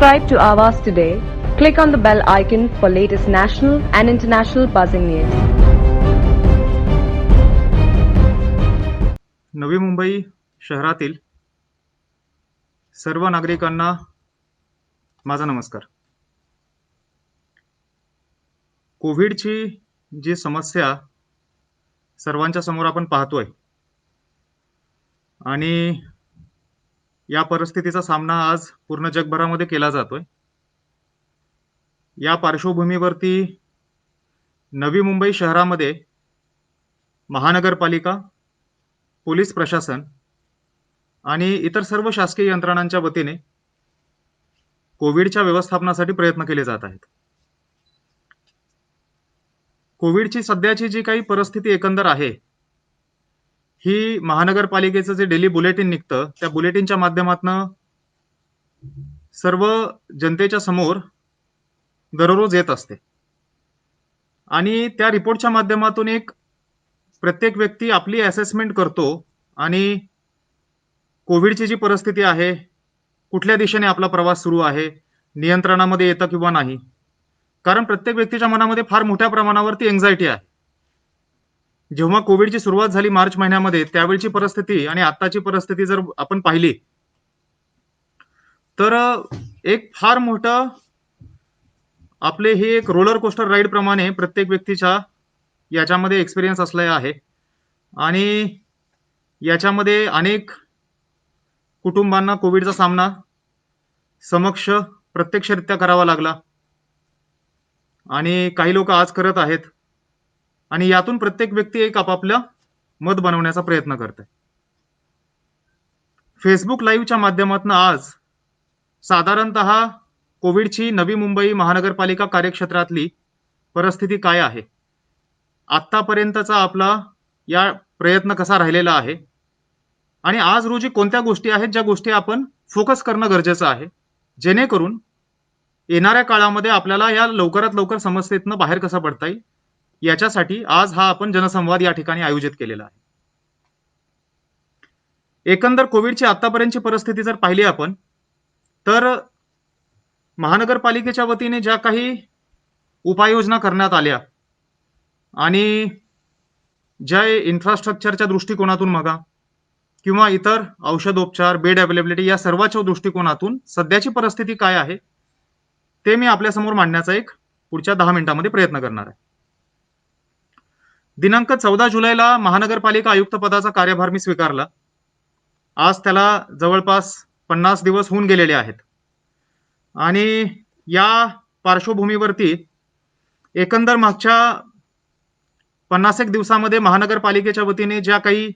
Subscribe to Avas today. Click on the bell icon for latest national and international buzzing news. Navi Mumbai शहरातील सर्व नागरिकांना माझा नमस्कार. कोविडची जी समस्या सर्वांच्या समोर आपण पाहतोय आणि या परिस्थितीचा सामना आज पूर्ण जगभरामध्ये केला जातोय. या पार्श्वभूमीवरती नवी मुंबई शहरामध्ये महानगरपालिका, पोलीस प्रशासन आणि इतर सर्व शासकीय यंत्रणांच्या वतीने कोविडच्या व्यवस्थापनासाठी प्रयत्न केले जात आहेत. कोविडची सध्याची जी काही परिस्थिती एकंदर आहे, ही महानगरपालिकेचं जे डेली बुलेटिन निघतं त्या बुलेटिनच्या माध्यमातून सर्व जनतेच्या समोर दररोज येत असते आणि त्या रिपोर्टच्या माध्यमातून एक प्रत्येक व्यक्ती आपली असेसमेंट करतो आणि कोविडची जी परिस्थिती आहे, कुठल्या दिशेने आपला प्रवास सुरू आहे, नियंत्रणामध्ये येतं किंवा नाही. कारण प्रत्येक व्यक्तीच्या मनामध्ये फार मोठ्या प्रमाणावरती एन्झायटी आहे. जेव्हा कोविडची सुरुवात झाली मार्च महिन्यामध्ये, त्यावेळची परिस्थिती आणि आत्ताची परिस्थिती जर आपण पाहिली तर एक फार मोठं आपले हे एक रोलर कोस्टर राईड प्रमाणे प्रत्येक व्यक्तीच्या याच्यामध्ये एक्सपिरियन्स असलेला आहे आणि याच्यामध्ये अनेक कुटुंबांना कोविडचा सामना समक्ष प्रत्यक्षरित्या करावा लागला आणि काही लोक आज करत आहेत आणि यातून प्रत्येक व्यक्ती एक आपापलं मत बनवण्याचा प्रयत्न करत आहे. फेसबुक लाईव्हच्या माध्यमातून आज साधारणतः कोविडची नवी मुंबई महानगरपालिका कार्यक्षेत्रातली परिस्थिती काय आहे, आत्तापर्यंतचा आपला या प्रयत्न कसा राहिलेला आहे आणि आज रोजी कोणत्या गोष्टी आहेत ज्या गोष्टी आपण फोकस करणं गरजेचं आहे, जेणेकरून येणाऱ्या काळामध्ये आपल्याला या लवकरात लवकर समस्येतनं बाहेर कसं पडता येईल, याच्यासाठी आज हा आपण जनसंवाद या ठिकाणी आयोजित केलेला आहे. एकंदर कोविडची आतापर्यंतची परिस्थिती जर पाहिली आपण तर महानगरपालिकेच्या वतीने ज्या काही उपाययोजना करण्यात आल्या आणि ज्या इन्फ्रास्ट्रक्चरच्या दृष्टिकोनातून बघा किंवा इतर औषधोपचार, बेड अवेलेबिलिटी या सर्वांच्या दृष्टिकोनातून सध्याची परिस्थिती काय आहे ते मी आपल्यासमोर मांडण्याचा एक पुढच्या 10 मिनिटांमध्ये प्रयत्न करणार आहे. दिनांक 14 जुलैला महानगरपालिका आयुक्त पदाचा कार्यभार मी स्वीकारला. आज त्याला जवळपास 50 दिवस होऊन गेलेले आहेत आणि या पार्श्वभूमीवरती एकंदर मागच्या 50 दिवसामध्ये महानगरपालिकेच्या वतीने ज्या काही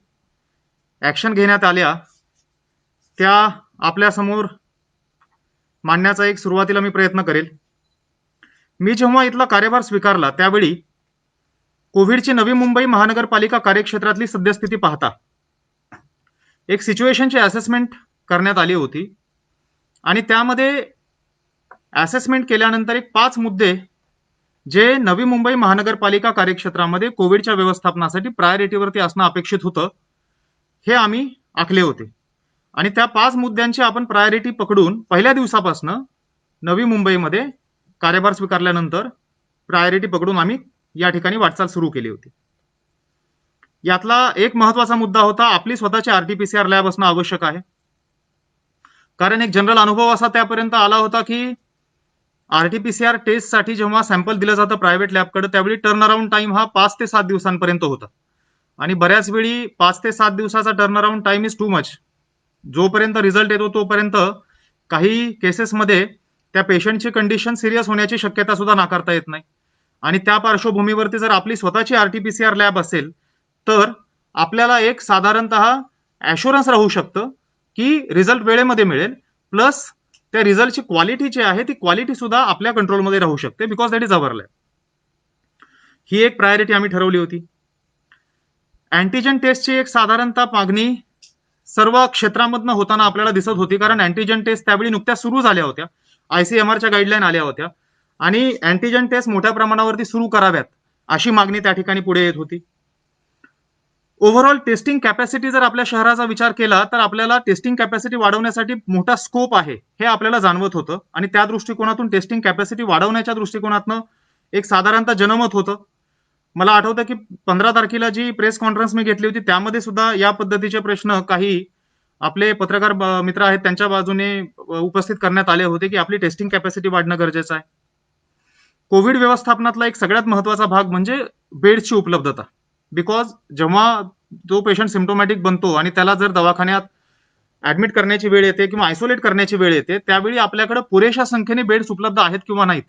ॲक्शन घेण्यात आल्या त्या आपल्यासमोर मांडण्याचा एक सुरुवातीला मी प्रयत्न करेल. मी जेव्हा इथला कार्यभार स्वीकारला त्यावेळी कोविडची नवी मुंबई महानगरपालिका कार्यक्षेत्रातली सद्यस्थिती पाहता एक सिच्युएशनची असेसमेंट करण्यात आली होती आणि त्यामध्ये असेसमेंट केल्यानंतर एक 5 मुद्दे जे नवी मुंबई महानगरपालिका कार्यक्षेत्रामध्ये कोविडच्या व्यवस्थापनासाठी प्रायोरिटीवरती असणं अपेक्षित होतं हे आम्ही आखले होते आणि त्या 5 मुद्द्यांची आपण प्रायोरिटी पकडून पहिल्या दिवसापासून नवी मुंबईमध्ये कार्यभार स्वीकारल्यानंतर प्रायोरिटी पकडून आम्ही या ठिकाणी वाटचाल सुरू केली होती. यातला एक महत्वाचा मुद्दा होता आपली स्वतःची RT-PCR लॅब असणं आवश्यक आहे. कारण एक जनरल अनुभव असा त्यापर्यंत आला होता की RT-PCR टेस्टसाठी जेव्हा सॅम्पल दिलं जातं प्रायव्हेट लॅबकडे त्यावेळी टर्न अराउंड टाइम हा 5 ते 7 दिवसांपर्यंत होता आणि बऱ्याच वेळी 5 ते 7 दिवसाचा turn around time is too much. जोपर्यंत रिझल्ट येतो तोपर्यंत काही केसेसमध्ये त्या पेशंटची कंडिशन सिरियस होण्याची शक्यता सुद्धा नाकारता येत नाही आणि त्या पार्श्वभूमीवरती जर आपली स्वतःची RT-PCR लॅब असेल तर आपल्याला एक साधारणतः ॲश्युरन्स राहू शकतं की रिझल्ट वेळेमध्ये मिळेल, प्लस त्या रिझल्टची क्वालिटी जी आहे ती क्वालिटी सुद्धा आपल्या कंट्रोलमध्ये राहू शकते because that is our lab. ही एक प्रायोरिटी आम्ही ठरवली होती. अँटीजन टेस्टची एक साधारणतः मागणी सर्व क्षेत्रामधनं होताना आपल्याला दिसत होती कारण अँटीजन टेस्ट त्यावेळी नुकत्याच सुरू झाल्या होत्या, ICMRच्या गाईडलाईन आल्या होत्या आणि अँटीजन टेस्ट मोठ्या प्रमाणावरती सुरू कराव्यात अशी मागणी त्या ठिकाणी पुढे येत होती. ओव्हरऑल टेस्टिंग कॅपॅसिटी जर आपल्या शहराचा विचार केला तर आपल्याला टेस्टिंग कॅपॅसिटी वाढवण्यासाठी मोठा स्कोप आहे हे आपल्याला जाणवत होतं आणि त्या दृष्टिकोनातून टेस्टिंग कॅपॅसिटी वाढवण्याच्या दृष्टिकोनातनं एक साधारणतः जनमत होतं. मला आठवतं की 15 तारखेला जी प्रेस कॉन्फरन्स मी घेतली होती त्यामध्ये सुद्धा या पद्धतीचे प्रश्न काही आपले पत्रकार मित्र आहेत त्यांच्या बाजूने उपस्थित करण्यात आले होते की आपली टेस्टिंग कॅपॅसिटी वाढणं गरजेचं आहे. कोविड व्यवस्थापनातला एक सगळ्यात महत्वाचा भाग म्हणजे बेडची उपलब्धता. बिकॉज जेव्हा तो पेशंट सिम्प्टोमॅटिक बनतो आणि त्याला जर दवाखान्यात ऍडमिट करण्याची वेळ येते किंवा आयसोलेट करण्याची वेळ येते त्यावेळी आपल्याकडे पुरेशा संख्येने बेड्स उपलब्ध आहेत किंवा नाहीत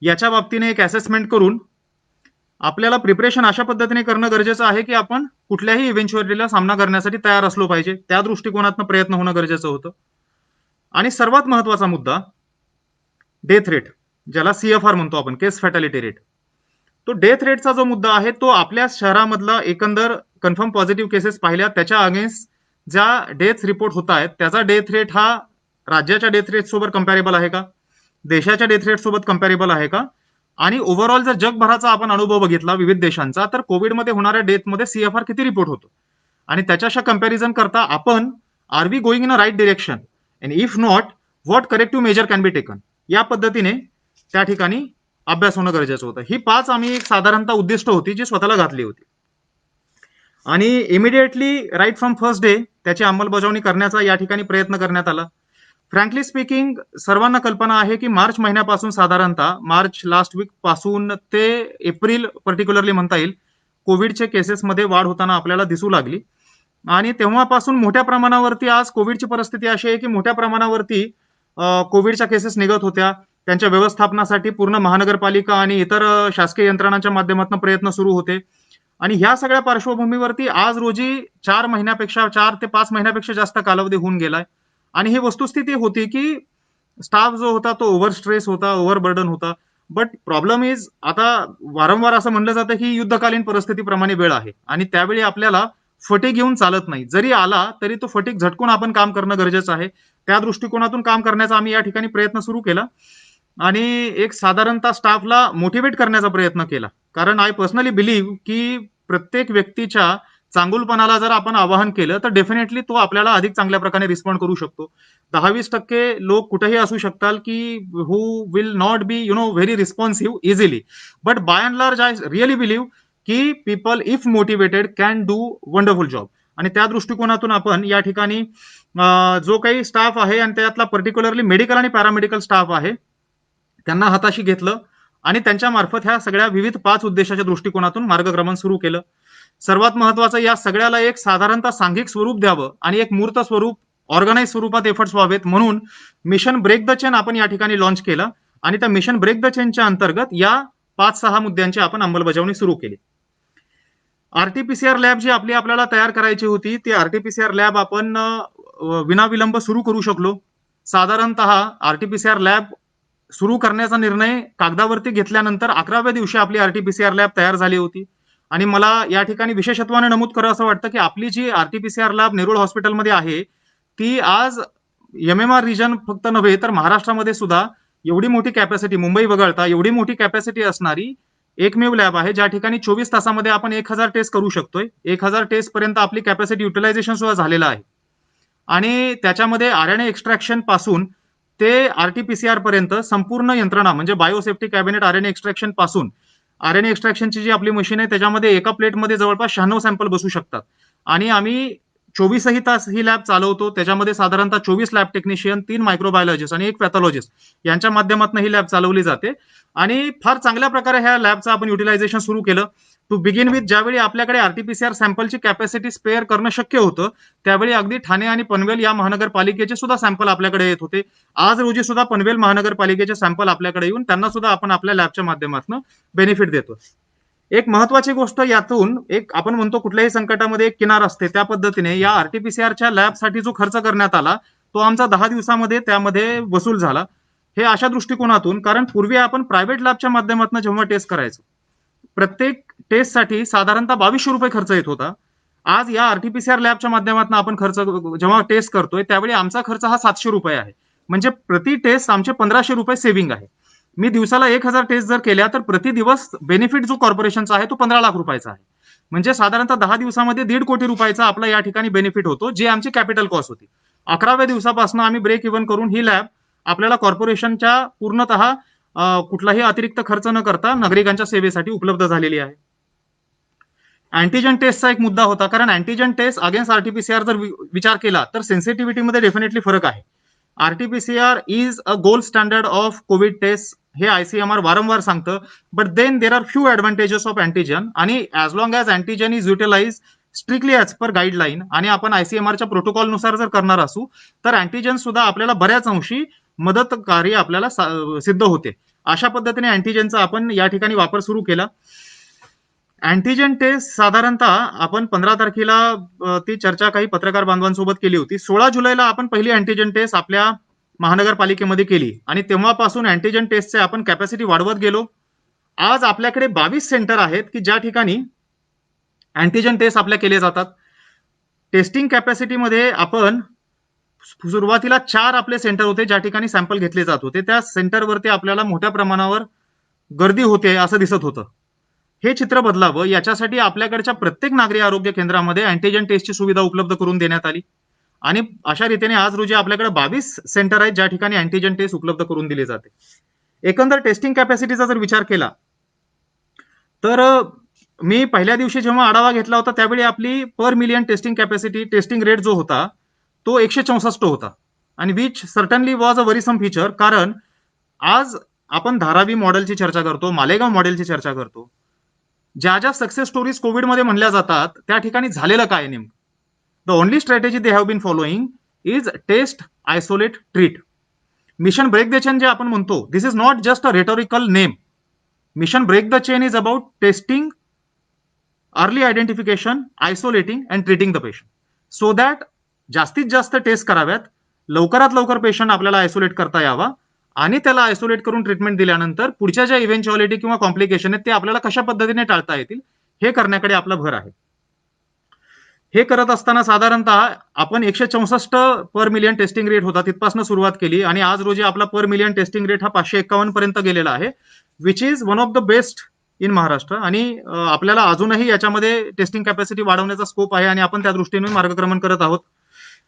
याच्या बाबतीने एक असेसमेंट करून आपल्याला प्रिपरेशन अशा पद्धतीने करणं गरजेचं आहे की आपण कुठल्याही इव्हेंच्युअलिटीला सामना करण्यासाठी तयार असलो पाहिजे. त्या दृष्टिकोनातनं प्रयत्न होणं गरजेचं होतं. आणि सर्वात महत्वाचा मुद्दा डेथ रेट, ज्याला CFR म्हणतो आपण, केस फॅटॅलिटी रेट. तो डेथ रेटचा जो मुद्दा आहे तो आपल्या शहरामधला एकंदर कन्फर्म पॉझिटिव्ह केसेस पाहिल्या त्याच्या अगेन्स्ट ज्या डेथ रिपोर्ट होत आहेत त्याचा डेथ रेट हा राज्याच्या डेथ रेट सोबत कम्पॅरेबल आहे का, देशाच्या डेथ रेट सोबत कम्पॅरेबल आहे का, आणि ओव्हरऑल जर जगभराचा आपण अनुभव बघितला विविध देशांचा तर कोविडमध्ये होणाऱ्या डेथमध्ये CFR किती रिपोर्ट होतो आणि त्याच्याशी कम्पॅरिझन करता आपण are we going in a right direction and if not what corrective measure can be taken, या पद्धतीने त्या ठिकाणी अभ्यास होणं गरजेचं होतं. ही 5 आम्ही एक साधारणतः उद्दिष्ट होती जी स्वतःला घातली होती आणि immediately right from first day त्याची अंमलबजावणी करण्याचा या ठिकाणी प्रयत्न करण्यात आला. फ्रँकली स्पीकिंग सर्वांना कल्पना आहे की मार्च महिन्यापासून साधारणतः मार्च लास्ट वीक पासून ते एप्रिल पर्टिक्युलरली म्हणता येईल कोविडचे केसेसमध्ये वाढ होताना आपल्याला दिसू लागली आणि तेव्हापासून मोठ्या प्रमाणावरती आज कोविडची परिस्थिती अशी आहे की मोठ्या प्रमाणावरती कोविडच्या केसेस निघत होत्या. त्यांच्या व्यवस्थापनासाठी पूर्ण महानगरपालिका आणि इतर शासकीय यंत्रणांच्या माध्यमातून प्रयत्न सुरू होते आणि ह्या सगळ्या पार्श्वभूमीवरती आज रोजी 4 ते 5 महिन्यापेक्षा जास्त कालावधी होऊन गेलाय आणि ही वस्तुस्थिती होती की स्टाफ जो होता तो ओव्हर स्ट्रेस होता, ओव्हर बर्डन होता. बट प्रॉब्लेम इज आता वारंवार असं म्हणलं जातं की युद्धकालीन परिस्थितीप्रमाणे वेळ आहे आणि त्यावेळी आपल्याला फटीग येऊन चालत नाही. जरी आला तरी तो फटीग झटकून आपण काम करणं गरजेचं आहे. त्या दृष्टिकोनातून काम करण्याचा आम्ही या ठिकाणी प्रयत्न सुरू केला आणि एक साधारणतः स्टाफला मोटिवेट करण्याचा प्रयत्न केला. कारण आय पर्सनली बिलीव्ह की प्रत्येक व्यक्तीच्या चांगुलपणाला जर आपण आवाहन केलं तर डेफिनेटली तो आपल्याला अधिक चांगल्या प्रकारे रिस्पॉन्ड करू शकतो. 10-20% लोक कुठेही असू शकतात की who will not be very responsive easily, but by and large I really believe की people if motivated can do wonderful job. आणि त्या दृष्टिकोनातून आपण या ठिकाणी जो काही स्टाफ आहे आणि त्यातला पर्टिक्युलरली मेडिकल आणि पॅरामेडिकल स्टाफ आहे त्यांना हाताशी घेतलं आणि त्यांच्या मार्फत ह्या सगळ्या विविध 5 उद्देशाच्या दृष्टिकोनातून मार्गक्रमण सुरू केलं. सर्वात महत्वाचं या सगळ्याला एक साधारणतः सांघिक स्वरूप द्यावं आणि एक मूर्त स्वरूप ऑर्गनाइज स्वरूपात एफर्ट्स व्हावेत म्हणून मिशन ब्रेक द चेन आपण या ठिकाणी लॉन्च केलं आणि त्या मिशन ब्रेक द चेनच्या अंतर्गत या 5-6 मुद्द्यांची आपण अंमलबजावणी सुरू केली. RT-PCR लॅब जी आपल्याला तयार करायची होती ती RT-PCR लॅब आपण विनाविलंब सुरू करू शकलो. साधारणतः RT-PCR लॅब सुरू करण्याचा निर्णय कागदावरती घेतल्यानंतर 11व्या दिवशी आपली RT-PCR लॅब तयार झाली होती आणि मला या ठिकाणी विशेषत्वाने नमूद करावं असं वाटतं की आपली जी RT-PCR लॅब नेरूळ हॉस्पिटलमध्ये आहे ती आज MMR रिजन फक्त नव्हे तर महाराष्ट्रामध्ये सुद्धा एवढी मोठी कॅपॅसिटी, मुंबई वगळता एवढी मोठी कॅपॅसिटी असणारी एकमेव लॅब आहे ज्या ठिकाणी 24 तासामध्ये आपण 1000 टेस्ट करू शकतोय. 1000 टेस्ट पर्यंत आपली कॅपॅसिटी युटिलायझेशन सुद्धा झालेलं आहे आणि त्याच्यामध्ये RNA एक्स्ट्रॅक्शन पासून ते RT-PCR पर्यंत संपूर्ण यंत्रणा म्हणजे बायोसेफ्टी कॅबिनेट RNA एक्स्ट्रॅक्शन पासून RNA एक्स्ट्रॅक्शनची जी आपली मशीन आहे त्याच्यामध्ये एका प्लेटमध्ये जवळपास 96 सॅम्पल बसू शकतात आणि आम्ही 24ही तास ही लॅब चालवतो. त्याच्यामध्ये साधारणतः 24 लॅब टेक्निशियन, 3 मायक्रोबायोलॉजिस्ट आणि 1 पॅथॉलॉजिस्ट यांच्या माध्यमातून ही लॅब चालवली जाते आणि फार चांगल्या प्रकारे ह्या लॅबचं आपण युटिलायझेशन सुरू केलं. टू बिगिन विथ ज्यावेळी आपल्याकडे RT-PCR सॅम्पलची कॅपॅसिटी स्पेअर करणं शक्य होतं त्यावेळी अगदी ठाणे आणि पनवेल या महानगरपालिकेचे सुद्धा सॅम्पल आपल्याकडे येत होते. आज रोजी सुद्धा पनवेल महानगरपालिकेचे सॅम्पल आपल्याकडे येऊन त्यांना सुद्धा आपण आपल्या लॅबच्या माध्यमातून बेनिफिट देतो. एक महत्वाची गोष्ट यातून एक आपण म्हणतो कुठल्याही संकटामध्ये एक किनार असते त्या पद्धतीने या RT-PCRच्या लॅबसाठी जो खर्च करण्यात आला तो आमचा 10 दिवसामध्ये त्यामध्ये वसूल झाला. हे अशा दृष्टिकोनातून कारण पूर्वी आपण प्रायव्हेट लॅबच्या माध्यमातून जेव्हा टेस्ट करायचो प्रत्येक टेस्टसाठी साधारणतः 2200 रुपये खर्च येत होता. आज या RT-PCR लॅबच्या माध्यमातून आपण खर्च जेव्हा टेस्ट करतोय त्यावेळी आमचा खर्च हा 700 रुपये आहे. म्हणजे प्रति टेस्ट आमचे 1500 रुपये सेव्हिंग आहे. मी दिवसाला 1000 टेस्ट जर केल्या तर प्रति दिवस बेनिफिट जो कॉर्पोरेशनचा आहे तो 15 लाख रुपयाचा आहे. म्हणजे साधारणतः 10 दिवसामध्ये 1.5 कोटी रुपयाचा आपला या ठिकाणी बेनिफिट होतो, जी आमची कॅपिटल कॉस्ट होती. 11व्या दिवसापासून आम्ही ब्रेक इव्हन करून ही लॅब आपल्याला कॉर्पोरेशनच्या पूर्णतः कुठलाही अतिरिक्त खर्च न करता नागरिकांच्या सेवेसाठी उपलब्ध झालेली आहे. अँटीजन टेस्टचा एक मुद्दा होता, कारण अँटीजन टेस्ट अगेन्स्ट आरटीपीसीआर जर विचार केला तर सेन्सिटिव्हिटीमध्ये डेफिनेटली फरक आहे. RTPCR is a gold standard of covid test, हे आयसीएमआर वारंवार सांगतं. But then there are few advantages of antigen, आणि as long as antigen is utilise strictly as per guideline आणि आपण आयसीएमआरच्या प्रोटोकॉलनुसार जर करणार असू तर अँटीजन सुद्धा आपल्याला बऱ्याच अंशी मदतकारी आपल्याला सिद्ध होते. अशा पद्धतीने अँटीजनचा आपण या ठिकाणी वापर सुरू केला. अँटीजन टेस्ट साधारणतः आपण 15 तारखेला ती चर्चा काही पत्रकार बांधवांसोबत केली होती. 16 जुलैला आपण पहिली अँटीजन टेस्ट आपल्या महानगरपालिकेमध्ये केली आणि तेव्हापासून अँटीजन टेस्टचे आपण कॅपॅसिटी वाढवत गेलो. आज आपल्याकडे 22 सेंटर आहेत की ज्या ठिकाणी अँटीजन टेस्ट आपल्या केले जातात. टेस्टिंग कॅपॅसिटीमध्ये आपण सुरुवातीला 4 आपले सेंटर होते ज्या ठिकाणी सॅम्पल घेतले जात होते. त्या सेंटरवरती आपल्याला मोठ्या प्रमाणावर गर्दी होते असं दिसत होतं. हे चित्र बदलावं याच्यासाठी आपल्याकडच्या प्रत्येक नागरी आरोग्य केंद्रामध्ये अँटीजन टेस्टची सुविधा उपलब्ध करून देण्यात आली आणि अशा रीतीने आज रोजी आपल्याकडे 22 सेंटर आहेत ज्या ठिकाणी अँटीजन टेस्ट उपलब्ध करून दिले जाते. एकंदर टेस्टिंग कॅपॅसिटीचा जर विचार केला तर मी पहिल्या दिवशी जेव्हा आढावा घेतला होता त्यावेळी आपली per million testing capacity, testing rate जो होता तो 164 होता आणि which certainly was a worrisome feature. कारण आज आपण धारावी मॉडेलची चर्चा करतो, मालेगाव मॉडेलची चर्चा करतो. ज्या ज्या सक्सेस स्टोरीज कोविडमध्ये म्हणल्या जातात त्या ठिकाणी झालेलं काय नेमकं? The only strategy they have been following is test, isolate, treat. Mission break the chain जे आपण म्हणतो, this is not just a rhetorical name. Mission break the chain is about testing, early identification, isolating and treating the patient, so that जास्तीत जास्त taste कराव्यात, लवकरात लवकर patient आपल्याला isolate करता यावा आणि त्याला आयसोलेट करून ट्रीटमेंट दिल्यानंतर पुढच्या ज्या इव्हेंच्युअलिटी किंवा कॉम्प्लिकेशन आहेत ते आपल्याला कशा पद्धतीने टाळता येतील हे करण्याकडे आपला भर आहे. हे करत असताना साधारणतः आपण 164 पर मिलियन टेस्टिंग रेट होता तिथपासून सुरुवात केली आणि आज रोजी आपला पर मिलियन टेस्टिंग रेट हा 551 पर्यंत गेलेला आहे, which is one of the best in Maharashtra. आणि आपल्याला अजूनही याच्यामध्ये टेस्टिंग कॅपॅसिटी वाढवण्याचा स्कोप आहे आणि आपण त्या दृष्टीने मार्गक्रमण करत आहोत.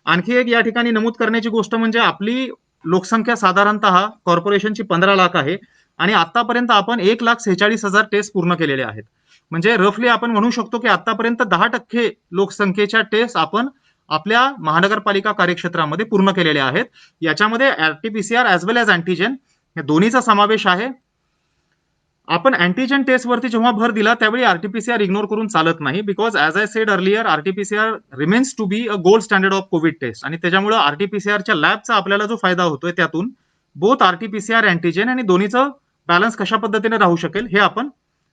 आणखी एक या ठिकाणी नमूद करण्याची गोष्ट म्हणजे आपली लोकसंख्या साधारणतः कॉर्पोरेशनची 15 लाख आहे आणि आतापर्यंत आपण 1,46,000 टेस्ट पूर्ण केलेले आहेत. म्हणजे रफली आपण म्हणू शकतो की आतापर्यंत 10% लोकसंख्येच्या टेस्ट आपण आपल्या महानगरपालिका कार्यक्षेत्रामध्ये पूर्ण केलेल्या आहेत. याच्यामध्ये आरटीपीसीआर ॲज वेल ॲज अँटीजन या दोन्हीचा समावेश आहे. आपण अँटीजन टेस्टवरती जेव्हा भर दिला त्यावेळी आरटीपीसीआर इग्नोर करून चालत नाही, because as I said earlier RTPCR remains to be a gold standard of covid test आणि त्याच्यामुळे आरटीपीसीआरच्या लॅबचा आपल्याला जो फायदा होतोय त्यातून बोथ आरटीपीसीआर अँटीजन आणि दोन्हीचं बॅलन्स कशा पद्धतीने राहू शकेल हे आपण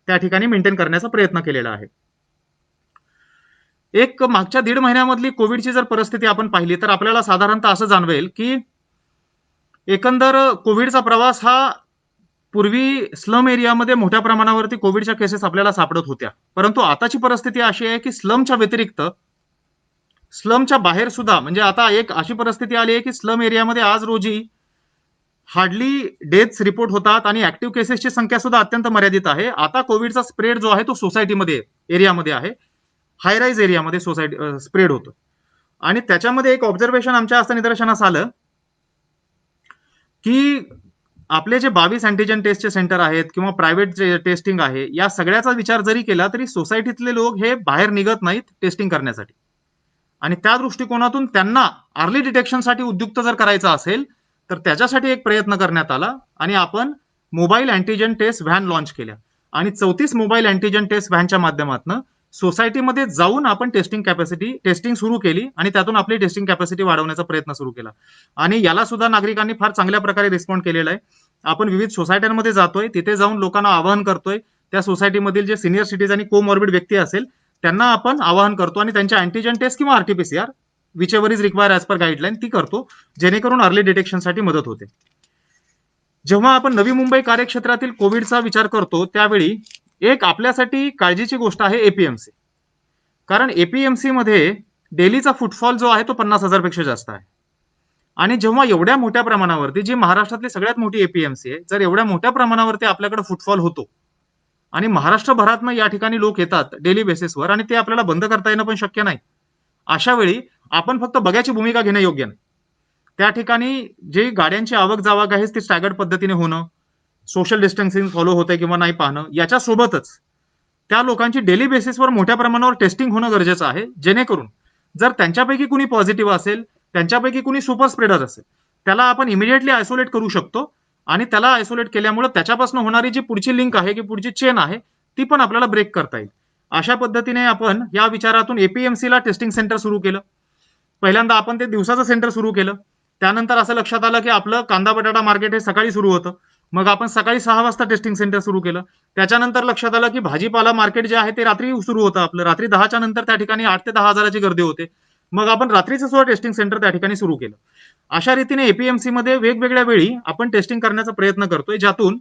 त्या ठिकाणी मेंटेन करण्याचा प्रयत्न केलेला आहे. एक मागच्या 1.5 महिन्यामधली कोविडची जर परिस्थिती आपण पाहिली तर आपल्याला साधारणतः असं जाणवेल की एकंदर कोविडचा प्रवास हा पूर्वी स्लम एरियामध्ये मोठ्या प्रमाणावरती कोविडच्या केसेस आपल्याला सापडत होत्या, परंतु आताची परिस्थिती अशी आहे की स्लमच्या व्यतिरिक्त स्लमच्या बाहेर सुद्धा, म्हणजे आता एक अशी परिस्थिती आली आहे की स्लम एरियामध्ये आज रोजी हार्डली डेथ्स रिपोर्ट होतात आणि ऍक्टिव्ह केसेसची संख्या सुद्धा अत्यंत मर्यादित आहे. आता कोविडचा स्प्रेड जो आहे तो सोसायटीमध्ये एरियामध्ये आहे, हाय राईज एरियामध्ये सोसायटी स्प्रेड होतो. आणि त्याच्यामध्ये एक ऑब्झर्वेशन आमच्या असं निदर्शनास आलं की आपले जे 22 अँटीजन टेस्टचे सेंटर आहेत किंवा प्रायव्हेट जे टेस्टिंग आहे या सगळ्याचा विचार जरी केला तरी सोसायटीतले लोक हे बाहेर निघत नाहीत टेस्टिंग करण्यासाठी आणि त्या दृष्टिकोनातून त्यांना अर्ली डिटेक्शनसाठी उद्युक्त जर करायचं असेल तर त्याच्यासाठी एक प्रयत्न करण्यात आला आणि आपण mobile antigen test van launch केल्या आणि 34 मोबाईल अँटीजन टेस्ट व्हॅनच्या माध्यमातून सोसायटीमध्ये जाऊन आपण टेस्टिंग सुरू केली आणि त्यातून आपली टेस्टिंग कॅपॅसिटी वाढवण्याचा प्रयत्न सुरू केला आणि याला सुद्धा नागरिकांनी फार चांगल्या प्रकारे रिस्पॉन्ड केलेला आहे. आपण विविध सोसायट्यांमध्ये जातोय, तिथे जाऊन लोकांना आवाहन करतोय, त्या सोसायटीमधील जे सिनियर सिटीजन आणि कोमॉर्बिड व्यक्ती असेल त्यांना आपण आवाहन करतो आणि त्यांच्या अँटीजन टेस्ट किंवा RTPCR which ever is require as per guideline ती करतो, जेणेकरून अर्ली डिटेक्शनसाठी मदत होते. जेव्हा आपण नवी मुंबई कार्यक्षेत्रातील कोविडचा विचार करतो त्यावेळी एक आपल्यासाठी काळजीची गोष्ट आहे एपीएमसी. कारण एपीएमसी मध्ये डेलीचा फुटफॉल जो आहे तो 50,000 पेक्षा जास्त आहे आणि जेव्हा एवढ्या मोठ्या प्रमाणावरती, जी महाराष्ट्रातली सगळ्यात मोठी एपीएमसी आहे, जर एवढ्या मोठ्या प्रमाणावरती आपल्याकडे फुटफॉल होतो आणि महाराष्ट्रभरातनं या ठिकाणी लोक येतात डेली बेसिसवर आणि ते आपल्याला बंद करता येणं पण शक्य नाही. अशा वेळी आपण फक्त बघ्याची भूमिका घेणं योग्य नाही. त्या ठिकाणी जे गाड्यांची आवक जावक आहे ती स्टॅगर्ड पद्धतीने होणं, सोशल डिस्टन्सिंग फॉलो होतंय किंवा नाही पाहणं, याच्यासोबतच त्या लोकांची डेली बेसिसवर मोठ्या प्रमाणावर टेस्टिंग होणं गरजेचं आहे, जेणेकरून जर त्यांच्यापैकी कुणी पॉझिटिव्ह असेल, त्यांच्यापैकी कुणी सुपर स्प्रेडर असेल, त्याला आपण इमिडिएटली आयसोलेट करू शकतो आणि त्याला आयसोलेट केल्यामुळे त्याच्यापासून होणारी जी पुढची लिंक आहे की पुढची चेन आहे ती पण आपल्याला ब्रेक करता येईल. अशा पद्धतीने आपण या विचारातून एपीएमसीला टेस्टिंग सेंटर सुरू केलं. पहिल्यांदा आपण ते दिवसाचं सेंटर सुरू केलं. त्यानंतर असं लक्षात आलं की आपलं कांदा बटाटा मार्केट हे सकाळी सुरू होतं. मग आपण सकाळी 6 वाजता टेस्टिंग सेंटर सुरू केलं. त्याच्यानंतर लक्षात आलं की भाजीपाला मार्केट जे आहे ते रात्री सुरू होतं आपलं. रात्री 10च्या नंतर त्या ठिकाणी 8 ते 10 हजाराची गर्दी होते. मग आपण रात्रीचं सुद्धा टेस्टिंग सेंटर त्या ठिकाणी सुरू केलं. अशा रीतीने एपीएमसी मध्ये वेगवेगळ्या वेळी आपण टेस्टिंग करण्याचा प्रयत्न करतोय, ज्यातून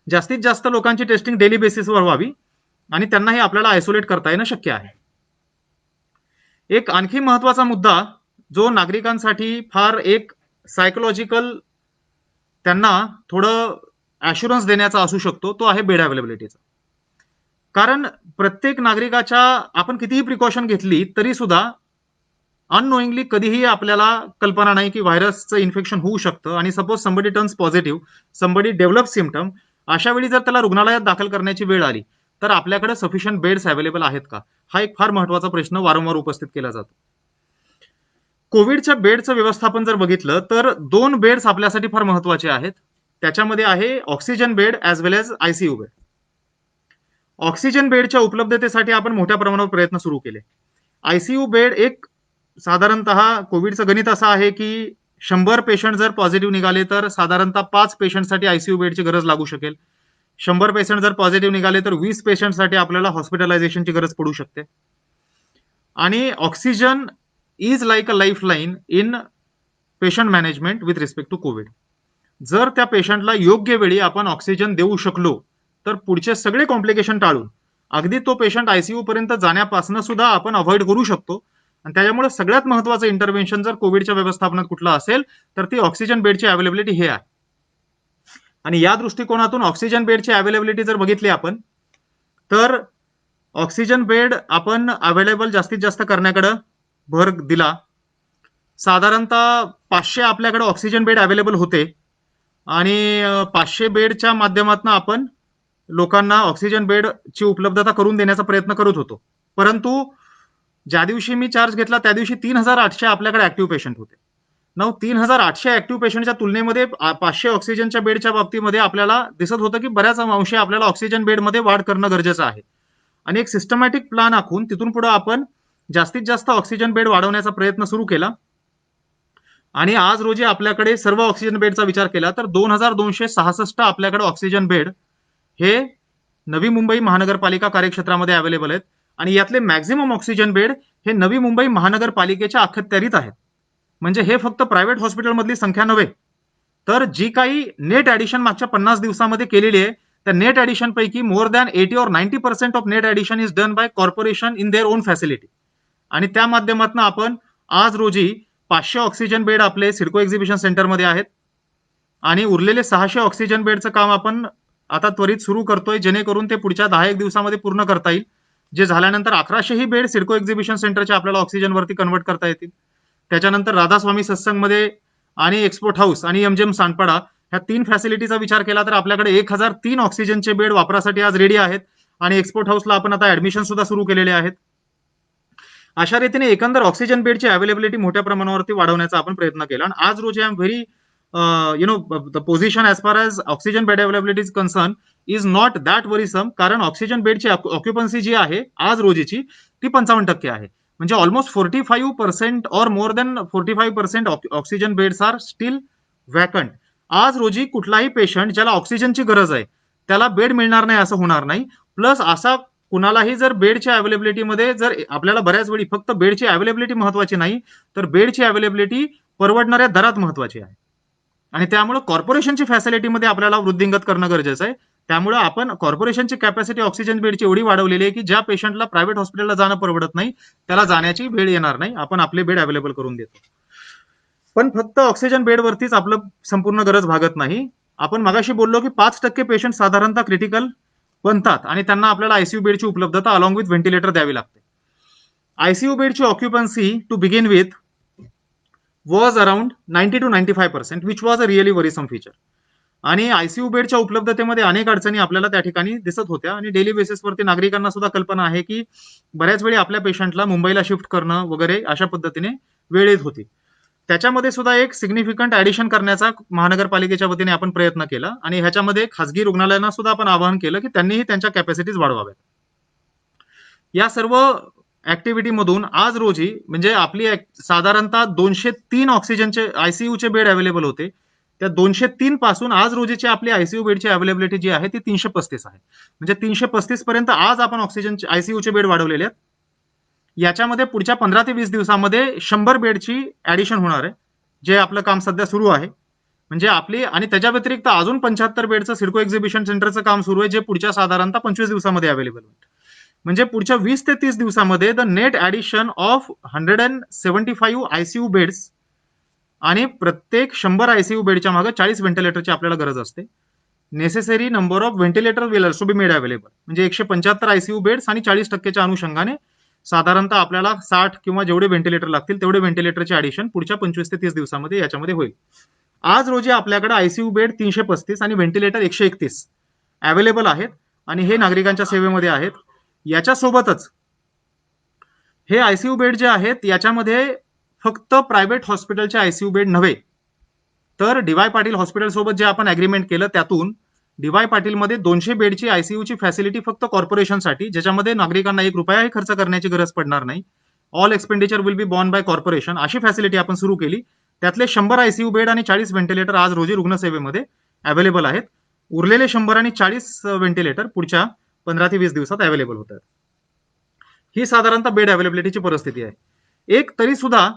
जास्तीत जास्त लोकांची टेस्टिंग डेली बेसिसवर व्हावी आणि त्यांनाही आपल्याला आयसोलेट करता येणं शक्य आहे. एक आणखी महत्वाचा मुद्दा जो नागरिकांसाठी फार एक सायकोलॉजिकल त्यांना थोडं ॲश्युरन्स देण्याचा असू शकतो, तो आहे बेड अवेलेबिलिटीचा. कारण प्रत्येक नागरिकाच्या आपण कितीही प्रिकॉशन घेतली तरी सुद्धा अननोईंगली कधीही आपल्याला कल्पना नाही की व्हायरसचं इन्फेक्शन होऊ शकतं आणि suppose somebody turns positive, somebody develop symptom, अशा वेळी जर त्याला रुग्णालयात दाखल करण्याची वेळ आली तर आपल्याकडे सफिशियंट बेड्स अवेलेबल आहेत का, हा एक फार महत्वाचा प्रश्न वारंवार उपस्थित केला जातो. कोविडच्या बेडचं व्यवस्थापन जर बघितलं तर 2 बेड्स आपल्यासाठी फार महत्वाचे आहेत. त्याच्यामध्ये आहे ऑक्सिजन बेड ॲज वेल एज आयसीयू बेड. ऑक्सिजन बेडच्या उपलब्धतेसाठी आपण मोठ्या प्रमाणावर प्रयत्न सुरू केले. आयसीयू बेड एक साधारणतः कोविडचं गणित असं आहे की 100 पेशंट जर पॉझिटिव्ह निघाले तर साधारणतः 5 पेशंटसाठी आयसीयू बेडची गरज लागू शकेल. 100 पेशंट जर पॉझिटिव्ह निघाले तर 20 पेशंटसाठी आपल्याला हॉस्पिटलायझेशनची गरज पडू शकते. आणि oxygen is like a life line in patient management with respect to covid. जर त्या पेशंटला योग्य वेळी आपण ऑक्सिजन देऊ शकलो तर पुढचे सगळे कॉम्प्लिकेशन टाळून अगदी तो पेशंट आयसीयू पर्यंत जाण्यापासून सुद्धा आपण अवॉइड करू शकतो. आणि त्याच्यामुळे सगळ्यात महत्वाचं इंटरव्हेन्शन जर कोविडच्या व्यवस्थापनात कुठलं असेल तर ती ऑक्सिजन बेडची अवेलेबिलिटी हे आहे. आणि या दृष्टिकोनातून ऑक्सिजन बेडची अवेलेबिलिटी जर बघितली आपण तर ऑक्सिजन बेड आपण अवेलेबल जास्तीत जास्त करण्याकडे भर दिला. साधारणतः 500 आपल्याकडे ऑक्सिजन बेड अवेलेबल होते आणि 500 बेडच्या माध्यमातून आपण लोकांना ऑक्सिजन बेडची उपलब्धता करून देण्याचा प्रयत्न करत होतो. परंतु ज्या दिवशी मी चार्ज घेतला त्या दिवशी 3800 आपल्याकडे ऍक्टिव्ह पेशंट होते. 3800 ऍक्टिव्ह पेशंटच्या तुलनेमध्ये 500 ऑक्सिजनच्या बेडच्या बाबतीमध्ये आपल्याला दिसत होतं की बऱ्याच अंशी आपल्याला ऑक्सिजन बेडमध्ये वाढ करणं गरजेचं आहे. आणि एक सिस्टमॅटिक प्लॅन आखून तिथून पुढे आपण जास्तीत जास्त ऑक्सिजन बेड वाढवण्याचा प्रयत्न सुरू केला. आणि आज रोजी आपल्याकडे सर्व ऑक्सिजन बेडचा विचार केला तर 2266 आपल्याकडे ऑक्सिजन बेड हे नवी मुंबई महानगरपालिका कार्यक्षेत्रामध्ये अवेलेबल आहेत. आणि यातले मॅक्झिमम ऑक्सिजन बेड हे नवी मुंबई महानगरपालिकेच्या अखत्यारीत आहेत. म्हणजे हे फक्त प्रायव्हेट हॉस्पिटलमधली संख्या नव्हे तर जी काही नेट ऍडिशन मागच्या 50 दिवसामध्ये केलेली आहे त्या नेट ऍडिशन पैकी more than 80 or 90% of net addition is done by corporation in their own facility. आणि त्या माध्यमातून आपण आज रोजी 500 ऑक्सिजन बेड आपले सिडको एक्झिबिशन सेंटरमध्ये आहेत आणि उरलेले 600 ऑक्सिजन बेडचं काम आपण आता त्वरित सुरू करतोय, जेणेकरून ते पुढच्या 10 दिवसामध्ये पूर्ण करता येईल. जे झाल्यानंतर 1100 ही बेड सिडको एक्झिबिशन सेंटरच्या आपल्याला ऑक्सिजनवरती कन्वर्ट करता येतील. त्याच्यानंतर राधास्वामी सत्संगमध्ये आणि एक्सपोर्ट हाऊस आणि एमजेम सांडपाडा ह्या 3 फॅसिलिटीचा विचार केला तर आपल्याकडे 1003 ऑक्सिजनचे बेड वापरासाठी आज रेडी आहेत. आणि एक्सपोर्ट हाऊसला आपण आता ऍडमिशन सुद्धा सुरू केलेले आहेत. अशा रीतीने एकंदर ऑक्सिजन बेडची अवेलेबिलिटी मोठ्या प्रमाणावरती वाढवण्याचा आपण प्रयत्न केला. आणि आज रोजी I am very the position as far as oxygen bed availability is concern is not that worrisome. कारण ऑक्सिजन बेडची ऑक्युपन्सी जी आहे आज रोजीची ती 55% आहे. म्हणजे ऑलमोस्ट 45% और more than 45% oxygen beds are still vacant. आज रोजी कुठलाही पेशंट ज्याला ऑक्सिजनची गरज आहे त्याला बेड मिळणार नाही असं होणार नाही. प्लस असा कुणालाही जर बेडच्या अवेलेबिलिटीमध्ये जर आपल्याला बऱ्याच वेळी फक्त बेडची अवेलेबिलिटी महत्वाची नाही तर बेडची अवेलेबिलिटी परवडणाऱ्या दरात महत्वाची आहे. आणि त्यामुळे कॉर्पोरेशनची फॅसिलिटीमध्ये आपल्याला वृद्धिंगत करणं गरजेचं आहे. त्यामुळे आपण कॉर्पोरेशनची कॅपॅसिटी ऑक्सिजन बेडची एवढी वाढवलेली आहे की ज्या पेशंटला प्रायव्हेट हॉस्पिटलला जाणं परवडत नाही त्याला जाण्याची वेळ येणार नाही. आपण आपले बेड अवेलेबल करून देतो. पण फक्त ऑक्सिजन बेडवरतीच आपलं संपूर्ण गरज भागत नाही. आपण मगाशी बोललो की 5% पेशंट साधारणतः क्रिटिकल बनतात आणि त्यांना आपल्याला आयसीयू बेडची उपलब्धता अलॉंग विथ व्हेंटिलेटर द्यावी लागते. आयसीयू बेडची occupancy to begin with was around 90 to 95%, which was a really worrisome feature. आणि आयसीयू बेडच्या उपलब्धतेमध्ये अनेक अडचणी आपल्याला त्या ठिकाणी दिसत होत्या आणि डेली बेसिसवरती नागरिकांना सुद्धा कल्पना आहे की बऱ्याच वेळी आपल्या पेशंटला मुंबईला शिफ्ट करणं वगैरे अशा पद्धतीने वेळ येत होती. त्याच्यामध्ये सुद्धा एक सिग्निफिकंट ऍडिशन करण्याचा महानगरपालिकेच्या वतीने आपण प्रयत्न केला आणि ह्याच्यामध्ये खासगी रुग्णालयांना सुद्धा आपण आवाहन केलं की त्यांनीही त्यांच्या कॅपॅसिटीज वाढवाव्यात. या सर्व ऍक्टिव्हिटीमधून आज रोजी म्हणजे आपली साधारणतः 203 ऑक्सिजनचे आयसीयूचे बेड अवेलेबल होते. त्या 203 पासून आज रोजीची आपली आयसीयू बेडची अवेलेबिलिटी जी आहे ती 335 आहे. म्हणजे 335 पर्यंत आज आपण ऑक्सिजनचे आयसीयूचे बेड वाढवलेले आहेत. याच्यामध्ये पुढच्या 15 ते 20 दिवसामध्ये 100 बेडची ऍडिशन होणार आहे, जे आपलं काम सध्या सुरू आहे. म्हणजे आपली आणि त्याच्या व्यतिरिक्त अजून 75 बेडचं सिडको एक्झिबिशन सेंटरचं काम सुरू आहे, जे पुढच्या साधारणतः 25 दिवसामध्ये अवेलेबल होईल. म्हणजे पुढच्या 20 ते 30 दिवसामध्ये the net addition of 175 ICU beds आणि प्रत्येक 100 आयसीयू बेडच्या मागे 40 व्हेंटिलेटरची आपल्याला गरज असते. Necessary number of ventilator will also be made available. म्हणजे 175 आयसीयू बेड्स आणि 40%च्या अनुषंगाने साधारणतः आपल्याला 60 किंवा जेवढे व्हेंटिलेटर लागतील तेवढे व्हेंटिलेटरचे ऍडिशन पुढच्या 25 ते 30 दिवसामध्ये याच्यामध्ये होईल. आज रोजी आपल्याकडे आयसीयू बेड 335 आणि व्हेंटिलेटर 131 अवेलेबल आहेत आणि हे नागरिकांच्या सेवेमध्ये आहेत. याच्यासोबतच हे आयसीयू बेड जे आहेत याच्यामध्ये फक्त प्रायव्हेट हॉस्पिटलचे आयसीयू बेड नव्हे, तर डीवाय पाटील हॉस्पिटल सोबत जे आपण अग्रीमेंट केलं त्यातून डीवाय पाटीलमध्ये 200 बेडची आयसीयूची फॅसिलिटी फक्त कॉर्पोरेशनसाठी, ज्याच्यामध्ये नागरिकांना 1 रुपयाही खर्च करण्याची गरज पडणार नाही. All expenditure will be borne by corporation, अशी फॅसिलिटी आपण सुरू केली. त्यातले 100 आयसीयू बेड आणि 40 व्हेंटिलेटर आज रोजी रुग्णसेवेमध्ये अवेलेबल आहेत. उरलेले 100 आणि 40 व्हेंटिलेटर पुढच्या 15 ते 20 दिवसात अवेलेबल होतात. ही साधारणतः बेड अवेलेबिलिटीची परिस्थिती आहे. एक तरी सुद्धा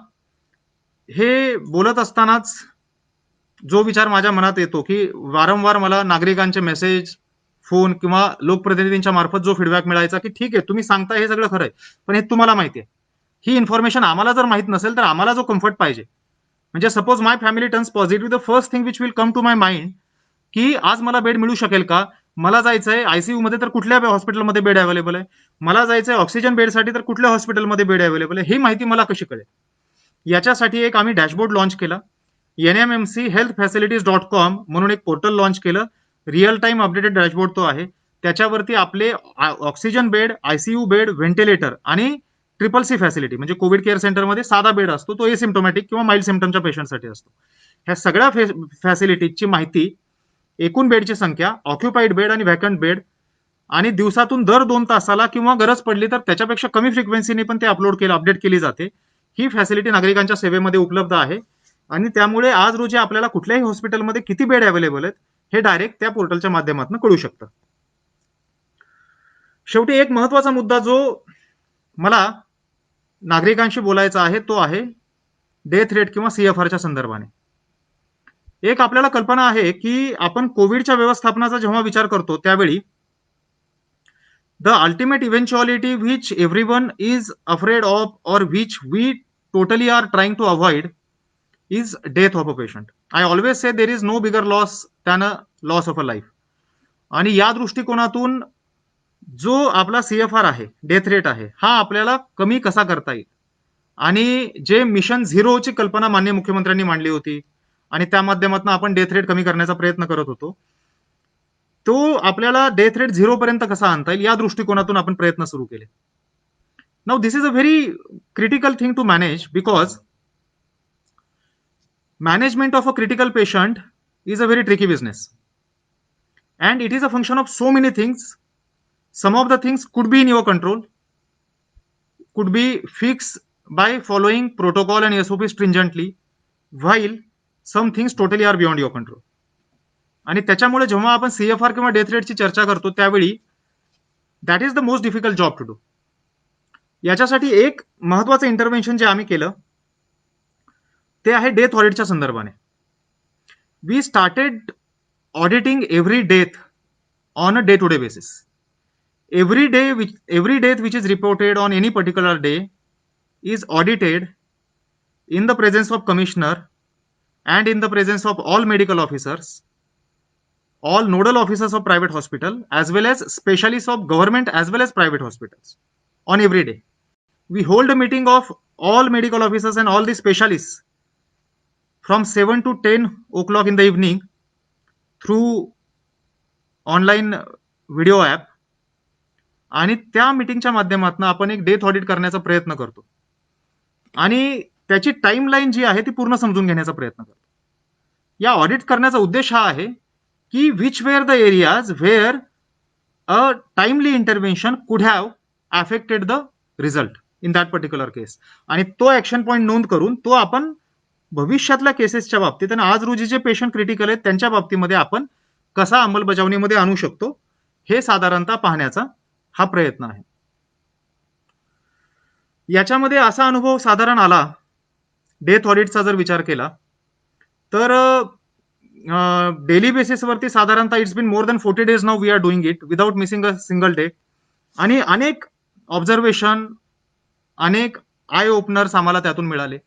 हे बोलत असतानाच जो विचार माझ्या मनात येतो की वारंवार मला नागरिकांचे मेसेज, फोन किंवा लोकप्रतिनिधींच्या मार्फत जो फीडबॅक मिळायचा की ठीक आहे तुम्ही सांगता हे सगळं खरं आहे, पण हे तुम्हाला माहिती आहे. ही इन्फॉर्मेशन आम्हाला जर माहित नसेल तर आम्हाला जो कम्फर्ट पाहिजे, म्हणजे suppose my family turns positive, the first thing which will come to my mind की आज मला बेड मिळू शकेल का, मला जायचंय आयसीयू मध्ये तर कुठल्या हॉस्पिटलमध्ये बेड अवेलेबल आहे, मला जायचंय ऑक्सिजन बेडसाठी तर कुठल्या हॉस्पिटलमध्ये बेड अवेलेबल आहे, ही माहिती मला कशी कळेल. याच्यासाठी एक आम्ही डॅशबोर्ड लॉन्च केला. NMMC healthfacilities.com म्हणून एक पोर्टल लॉन्च केलं. रिअल टाइम अपडेटेड डॅशबोर्ड तो आहे. त्याच्यावरती आपले oxygen bed, ICU bed, ventilator आणि ट्रिपल सी फॅसिलिटी म्हणजे कोविड केअर सेंटरमध्ये साधा बेड असतो, तो एसिम्प्टोमॅटिक किंवा माइल्ड सिम्प्टमच्या पेशंटसाठी असतो. ह्या सगळ्या फॅसिलिटीजची माहिती, एकूण बेडची संख्या, ऑक्युपाईड बेड आणि व्हॅकंट बेड आणि दिवसातून दर 2 तासाला किंवा गरज पडली तर त्याच्यापेक्षा कमी फ्रिक्वेन्सीने पण ते अपडेट केली जाते. ही फॅसिलिटी नागरिकांच्या सेवेमध्ये उपलब्ध आहे आणि त्यामुळे आज रोजी आपल्याला कुठल्याही हॉस्पिटलमध्ये किती बेड अवेलेबल आहेत हे डायरेक्ट त्या पोर्टलच्या माध्यमातून कळू शकतं. शेवटी एक महत्वाचा मुद्दा जो मला नागरिकांशी बोलायचा आहे तो आहे डेथ रेट किंवा CFRच्या संदर्भाने. एक आपल्याला कल्पना आहे की आपण कोविडच्या व्यवस्थापनाचा जेव्हा विचार करतो त्यावेळी the ultimate eventuality which everyone is afraid of और which we totally are trying to avoid is death of a patient. I always say there is no bigger loss than a loss of a life. आणि या दृष्टिकोनातून जो आपला CFR आहे, death rate आहे, हा आपल्याला कमी कसा करता येईल आणि जे मिशन झिरोची कल्पना माननीय मुख्यमंत्र्यांनी मांडली होती आणि त्या माध्यमातून आपण डेथ रेट कमी करण्याचा प्रयत्न करत होतो, तो आपल्याला डेथ रेट 0 पर्यंत कसा आणता येईल या दृष्टिकोनातून आपण प्रयत्न सुरू केले. Now this is a very critical thing to manage because management of a critical patient is a very tricky business and it is a function of so many things. Some of the things could be in your control, could be fixed by following protocol and SOP stringently, while some things totally are beyond your control. आणि त्याच्यामुळे जेव्हा आपण CFR किंवा death रेटची चर्चा करतो त्यावेळी that is the most difficult job to do. याच्यासाठी एक महत्वाचं इंटरव्हेन्शन जे आम्ही केलं ते आहे डेथ ऑडिटच्या संदर्भाने. We started auditing every death on a day to day basis. Every death which is reported on any particular day is audited in the presence of commissioner and in the presence of all medical officers, all nodal officers of private hospital, as well as specialists of government as well as private hospitals on every day. We hold a meeting of all medical officers and all the specialists from 7 to 10 o'clock in the evening through online video app, आणि त्या मीटिंगच्या माध्यमातून आपण एक death audit करण्याचा प्रयत्न करतो आणि त्याची टाइमलाईन जी आहे ती पूर्ण समजून घेण्याचा प्रयत्न करतो. या ऑडिट करण्याचा उद्देश हा आहे की which where the areas where a timely intervention could have affected the result in that particular case, आणि तो ऍक्शन पॉईंट नोंद करून तो आपण भविष्यातल्या केसेसच्या बाबतीत आणि आज रोजी जे पेशंट क्रिटिकल आहेत त्यांच्या बाबतीमध्ये आपण कसा अंमलबजावणीमध्ये आणू शकतो हे साधारणतः पाहण्याचा हा प्रयत्न आहे. याच्यामध्ये असा अनुभव साधारण आला, डेथ ऑडिटचा जर विचार केला तर डेली बेसिसवरती साधारणतः it's been more than 40 days now we are doing it without missing a single day, आणि अनेक ऑब्झर्वेशन, अनेक आय ओपनर्स आम्हाला त्यातून मिळाले.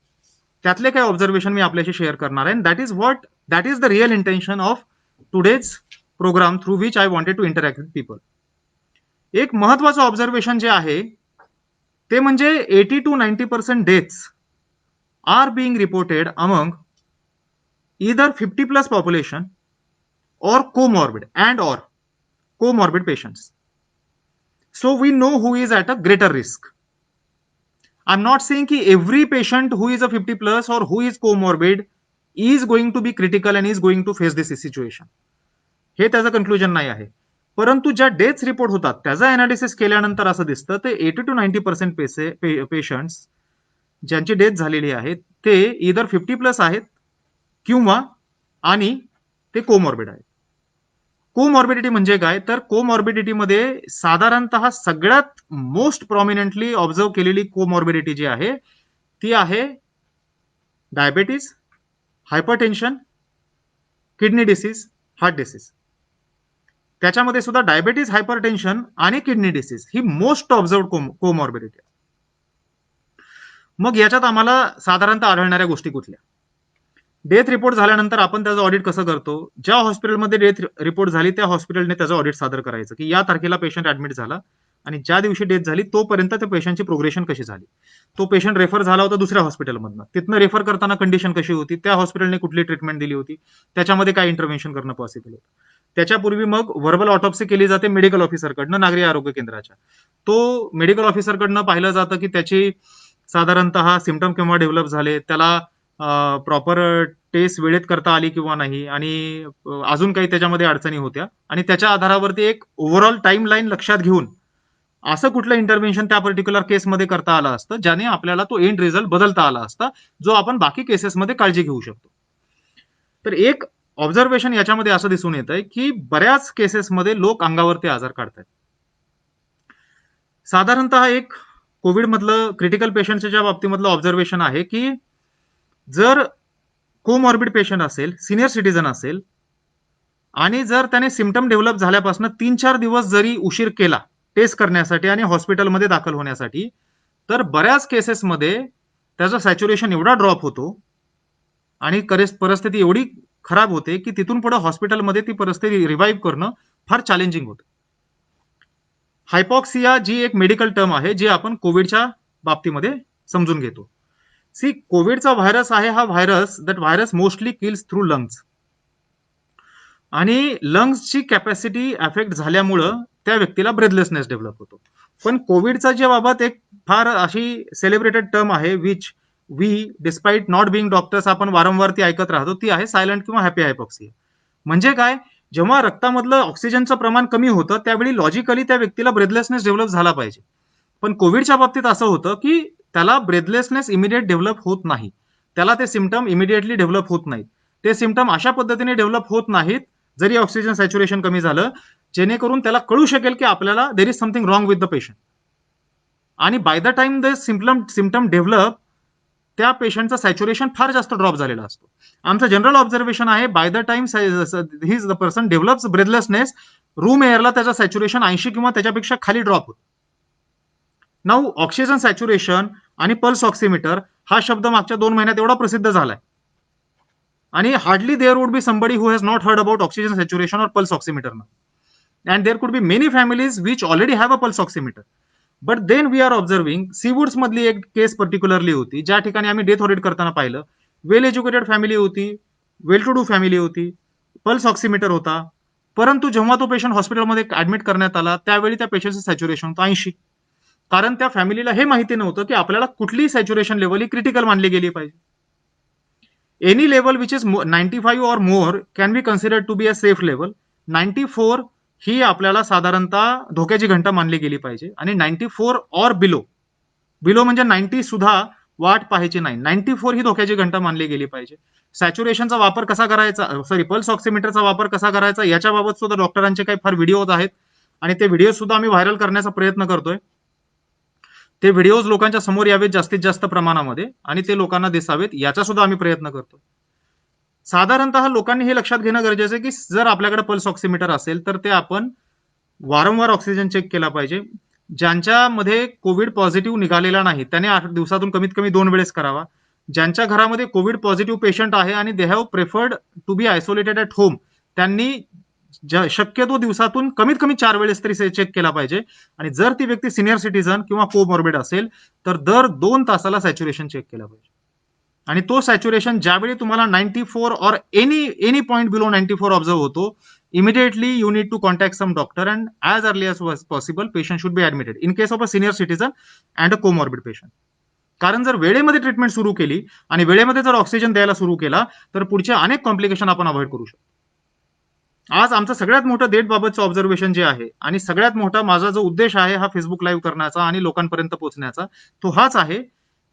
त्यातले काही ऑब्झर्वेशन मी आपल्याशी शेअर करणार आहे. That is the real intention of today's program through which I wanted to interact with people. एक महत्वाचं ऑब्झर्वेशन जे आहे ते म्हणजे 80 to 90% deaths are being reported among either 50 plus population or comorbid patients. So we know who is at a greater risk. I'm not saying कि every patient who is a 50 plus or who is comorbid is going to be critical and is going to face this situation. हे त्याचं conclusion नाही आहे. परंतु ज्या deaths report होतात त्याचा analysis केल्यानंतर असं दिसतं ते 80 to 90% पेशंट्स ज्यांची डेथ झालेली आहे ते इधर 50 प्लस आहेत किंवा आणि ते कोमॉर्बिड आहेत. कोमॉर्बिडिटी म्हणजे काय, तर कोमॉर्बिडिटीमध्ये साधारणतः सगळ्यात मोस्ट प्रॉमिनंटली ऑब्झर्व केलेली कोमॉर्बिडिटी जी आहे ती आहे diabetes, hypertension, kidney disease, heart disease. त्याच्यामध्ये सुद्धा डायबेटीज, हायपरटेन्शन आणि किडनी डिसीज ही मोस्ट ऑब्झर्व कोमॉर्बिडिटी. मग याच्यात आम्हाला साधारणतः आढळणाऱ्या गोष्टी कुठल्या? डेथ रिपोर्ट झाल्यानंतर आपण त्याचं ऑडिट कसं करतो, ज्या हॉस्पिटलमध्ये डेथ रिपोर्ट झाली त्या हॉस्पिटलने त्याचं ऑडिट सादर करायचं की या तारखेला पेशंट ऍडमिट झाला आणि ज्या दिवशी डेथ झाली तोपर्यंत त्या पेशंटची प्रोग्रेशन कशी झाली, तो पेशंट रेफर झाला होता दुसऱ्या हॉस्पिटलमधनं, तिथनं रेफर करताना कंडिशन कशी होती, त्या हॉस्पिटलने कुठली ट्रीटमेंट दिली होती, त्याच्यामध्ये काय इंटरव्हेन्शन करणं पॉसिबल होतं. त्याच्यापूर्वी मग व्हर्बल ऑटोप्सी केली जाते मेडिकल ऑफिसरकडनं, नागरी आरोग्य केंद्राच्या. तो मेडिकल ऑफिसरकडनं पाहिलं जातं की त्याची साधारणतः सिम्पटम केव्हा डेव्हलप झाले, त्याला प्रॉपर टेस्ट वेळेत करता आली किंवा नाही, आणि अजून काही त्याच्यामध्ये अडचणी होत्या, आणि त्याच्या आधारावरती एक ओव्हरऑल टाइम लाईन लक्षात घेऊन असं कुठलं इंटरव्हेन्शन त्या पर्टिक्युलर केसमध्ये करता आलं असतं ज्याने आपल्याला तो एंड रिझल्ट बदलता आला असता, जो आपण बाकी केसेसमध्ये काळजी घेऊ शकतो. तर एक ऑब्झर्वेशन याच्यामध्ये असं दिसून येत आहे की बऱ्याच केसेसमध्ये लोक अंगावरती आजार काढतात. साधारणतः एक कोविड मधलं क्रिटिकल पेशंटच्या बाबतीमधलं ऑब्झर्वेशन आहे की जर कोमॉर्बिड पेशंट असेल, सिनियर सिटीजन असेल, आणि जर त्याने सिम्पटम डेव्हलप झाल्यापासून 3-4 दिवस जरी उशीर केला टेस्ट करण्यासाठी आणि हॉस्पिटलमध्ये दाखल होण्यासाठी, तर बऱ्याच केसेसमध्ये त्याचं सॅच्युरेशन एवढा ड्रॉप होतो आणि परिस्थिती एवढी खराब होते की तिथून पुढे हॉस्पिटलमध्ये ती परिस्थिती रिवाईव्ह करणं फार चॅलेंजिंग होतं. हायपॉक्सिया जी एक मेडिकल टर्म आहे जी आपण कोविडच्या बाबतीमध्ये समजून घेतो. सी, कोविडचा व्हायरस आहे हा virus mostly kills through lungs, आणि लंग्सची कॅपॅसिटी अफेक्ट झाल्यामुळं त्या व्यक्तीला ब्रेथलेसनेस डेव्हलप होतो. पण कोविडचा ज्या बाबत एक फार अशी सेलिब्रेटेड टर्म आहे which we despite not being doctors आपण वारंवार ती ऐकत राहतो, ती आहे सायलेंट किंवा हॅपी हायपॉक्सिया. म्हणजे काय, जेव्हा रक्तामधलं ऑक्सिजनचं प्रमाण कमी होतं त्यावेळी लॉजिकली त्या व्यक्तीला ब्रेथलेसनेस डेव्हलप झाला पाहिजे. पण कोविडच्या बाबतीत असं होतं की त्याला ब्रेथलेसनेस इमिडिएट डेव्हलप होत नाही, त्याला ते सिम्पटम इमिडिएटली डेव्हलप होत नाहीत. ते सिम्पटम अशा पद्धतीने डेव्हलप होत नाहीत जरी ऑक्सिजन सॅच्युरेशन कमी झालं, जेणेकरून त्याला कळू शकेल की आपल्याला there is something wrong with the patient. आणि by the time the symptom develop त्या पेशंटचं सॅच्युरेशन फार जास्त ड्रॉप झालेला असतो. आमचं जनरल ऑब्झर्वेशन आहे by the time the person develops breathlessness, room एअरला त्याचं सॅच्युरेशन 80 किंवा त्याच्यापेक्षा खाली ड्रॉप होतं. नाऊ ऑक्सिजन सॅच्युरेशन आणि पल्स ऑक्सिमीटर हा शब्द मागच्या 2 महिन्यात एवढा प्रसिद्ध झालाय, आणि hardly there would be somebody who has not heard about oxygen saturation और पल्स ऑक्सिमीटर ना. And there could be many families which already have a pulse oximeter. But then we are observing Seawoods मधली एक केस particularly होती, ज्या ठिकाणी आम्ही death audit करताना पाहिलं. वेल एज्युकेटेड फॅमिली होती, वेल टू डू फॅमिली होती, पल्स ऑक्सिमीटर होता, परंतु जेव्हा तो पेशंट हॉस्पिटलमध्ये ऍडमिट करण्यात आला त्यावेळी त्या पेशंटचं सॅच्युरेशन होतं 80. कारण त्या फॅमिलीला हे माहिती नव्हतं की आपल्याला कुठली सॅच्युरेशन लेवल ही क्रिटिकल मानली गेली पाहिजे. एनी लेवल विच इज 95 और more can be considered to be a safe level. 94 ही आपल्याला साधारणतः धोक्याची घंटा मानली गेली पाहिजे आणि 94 और बिलो म्हणजे 90 सुद्धा वाट पाहायची नाही. 94 ही धोक्याची घंटा मानली गेली पाहिजे. सॅच्युरेशनचा वापर कसा करायचा, पल्स ऑक्सिमीटरचा वापर कसा करायचा याच्याबाबत सुद्धा डॉक्टरांचे काही फार व्हिडिओज आहेत आणि ते व्हिडिओ सुद्धा आम्ही व्हायरल करण्याचा प्रयत्न करतोय. ते व्हिडिओज लोकांच्या समोर यावेत जास्तीत जास्त प्रमाणामध्ये आणि ते लोकांना दिसावेत याचा सुद्धा आम्ही प्रयत्न करतो. साधारणतः लोकांनी हे लक्षात घेणं गरजेचं आहे की जर आपल्याकडे पल्स ऑक्सिमीटर असेल तर ते आपण वारंवार ऑक्सिजन चेक केला पाहिजे. ज्यांच्यामध्ये कोविड पॉझिटिव्ह निघालेला नाही त्याने 8 दिवसातून कमीत कमी 2 वेळेस करावा. ज्यांच्या घरामध्ये कोविड पॉझिटिव्ह पेशंट आहे आणि they have preferred to be isolated at home, त्यांनी शक्यतो दिवसातून कमीत कमी 4 वेळेस तरी चेक केला पाहिजे. आणि जर ती व्यक्ती सिनियर सिटीजन किंवा कोमॉर्बिड असेल तर दर 2 तासाला सॅच्युरेशन चेक केला पाहिजे. आणि तो सॅच्युरेशन ज्यावेळी तुम्हाला 94 और एनी पॉईंट बिलो 94 ऑब्झर्व होतो, immediately you need to contact some doctor and as early as possible patient should be admitted in case of a senior citizen and a comorbid patient. कारण जर वेळेमध्ये treatment सुरू केली आणि वेळेमध्ये जर oxygen द्यायला सुरू केला तर पुढचे अनेक कॉम्प्लिकेशन आपण अवॉइड करू शकतो. आज आमचं सगळ्यात मोठं डेट बाबतचं ऑब्झर्वेशन जे आहे आणि सगळ्यात मोठा माझा जो उद्देश आहे हा फेसबुक लाईव्ह करण्याचा आणि लोकांपर्यंत पोहोचण्याचा, तो हाच आहे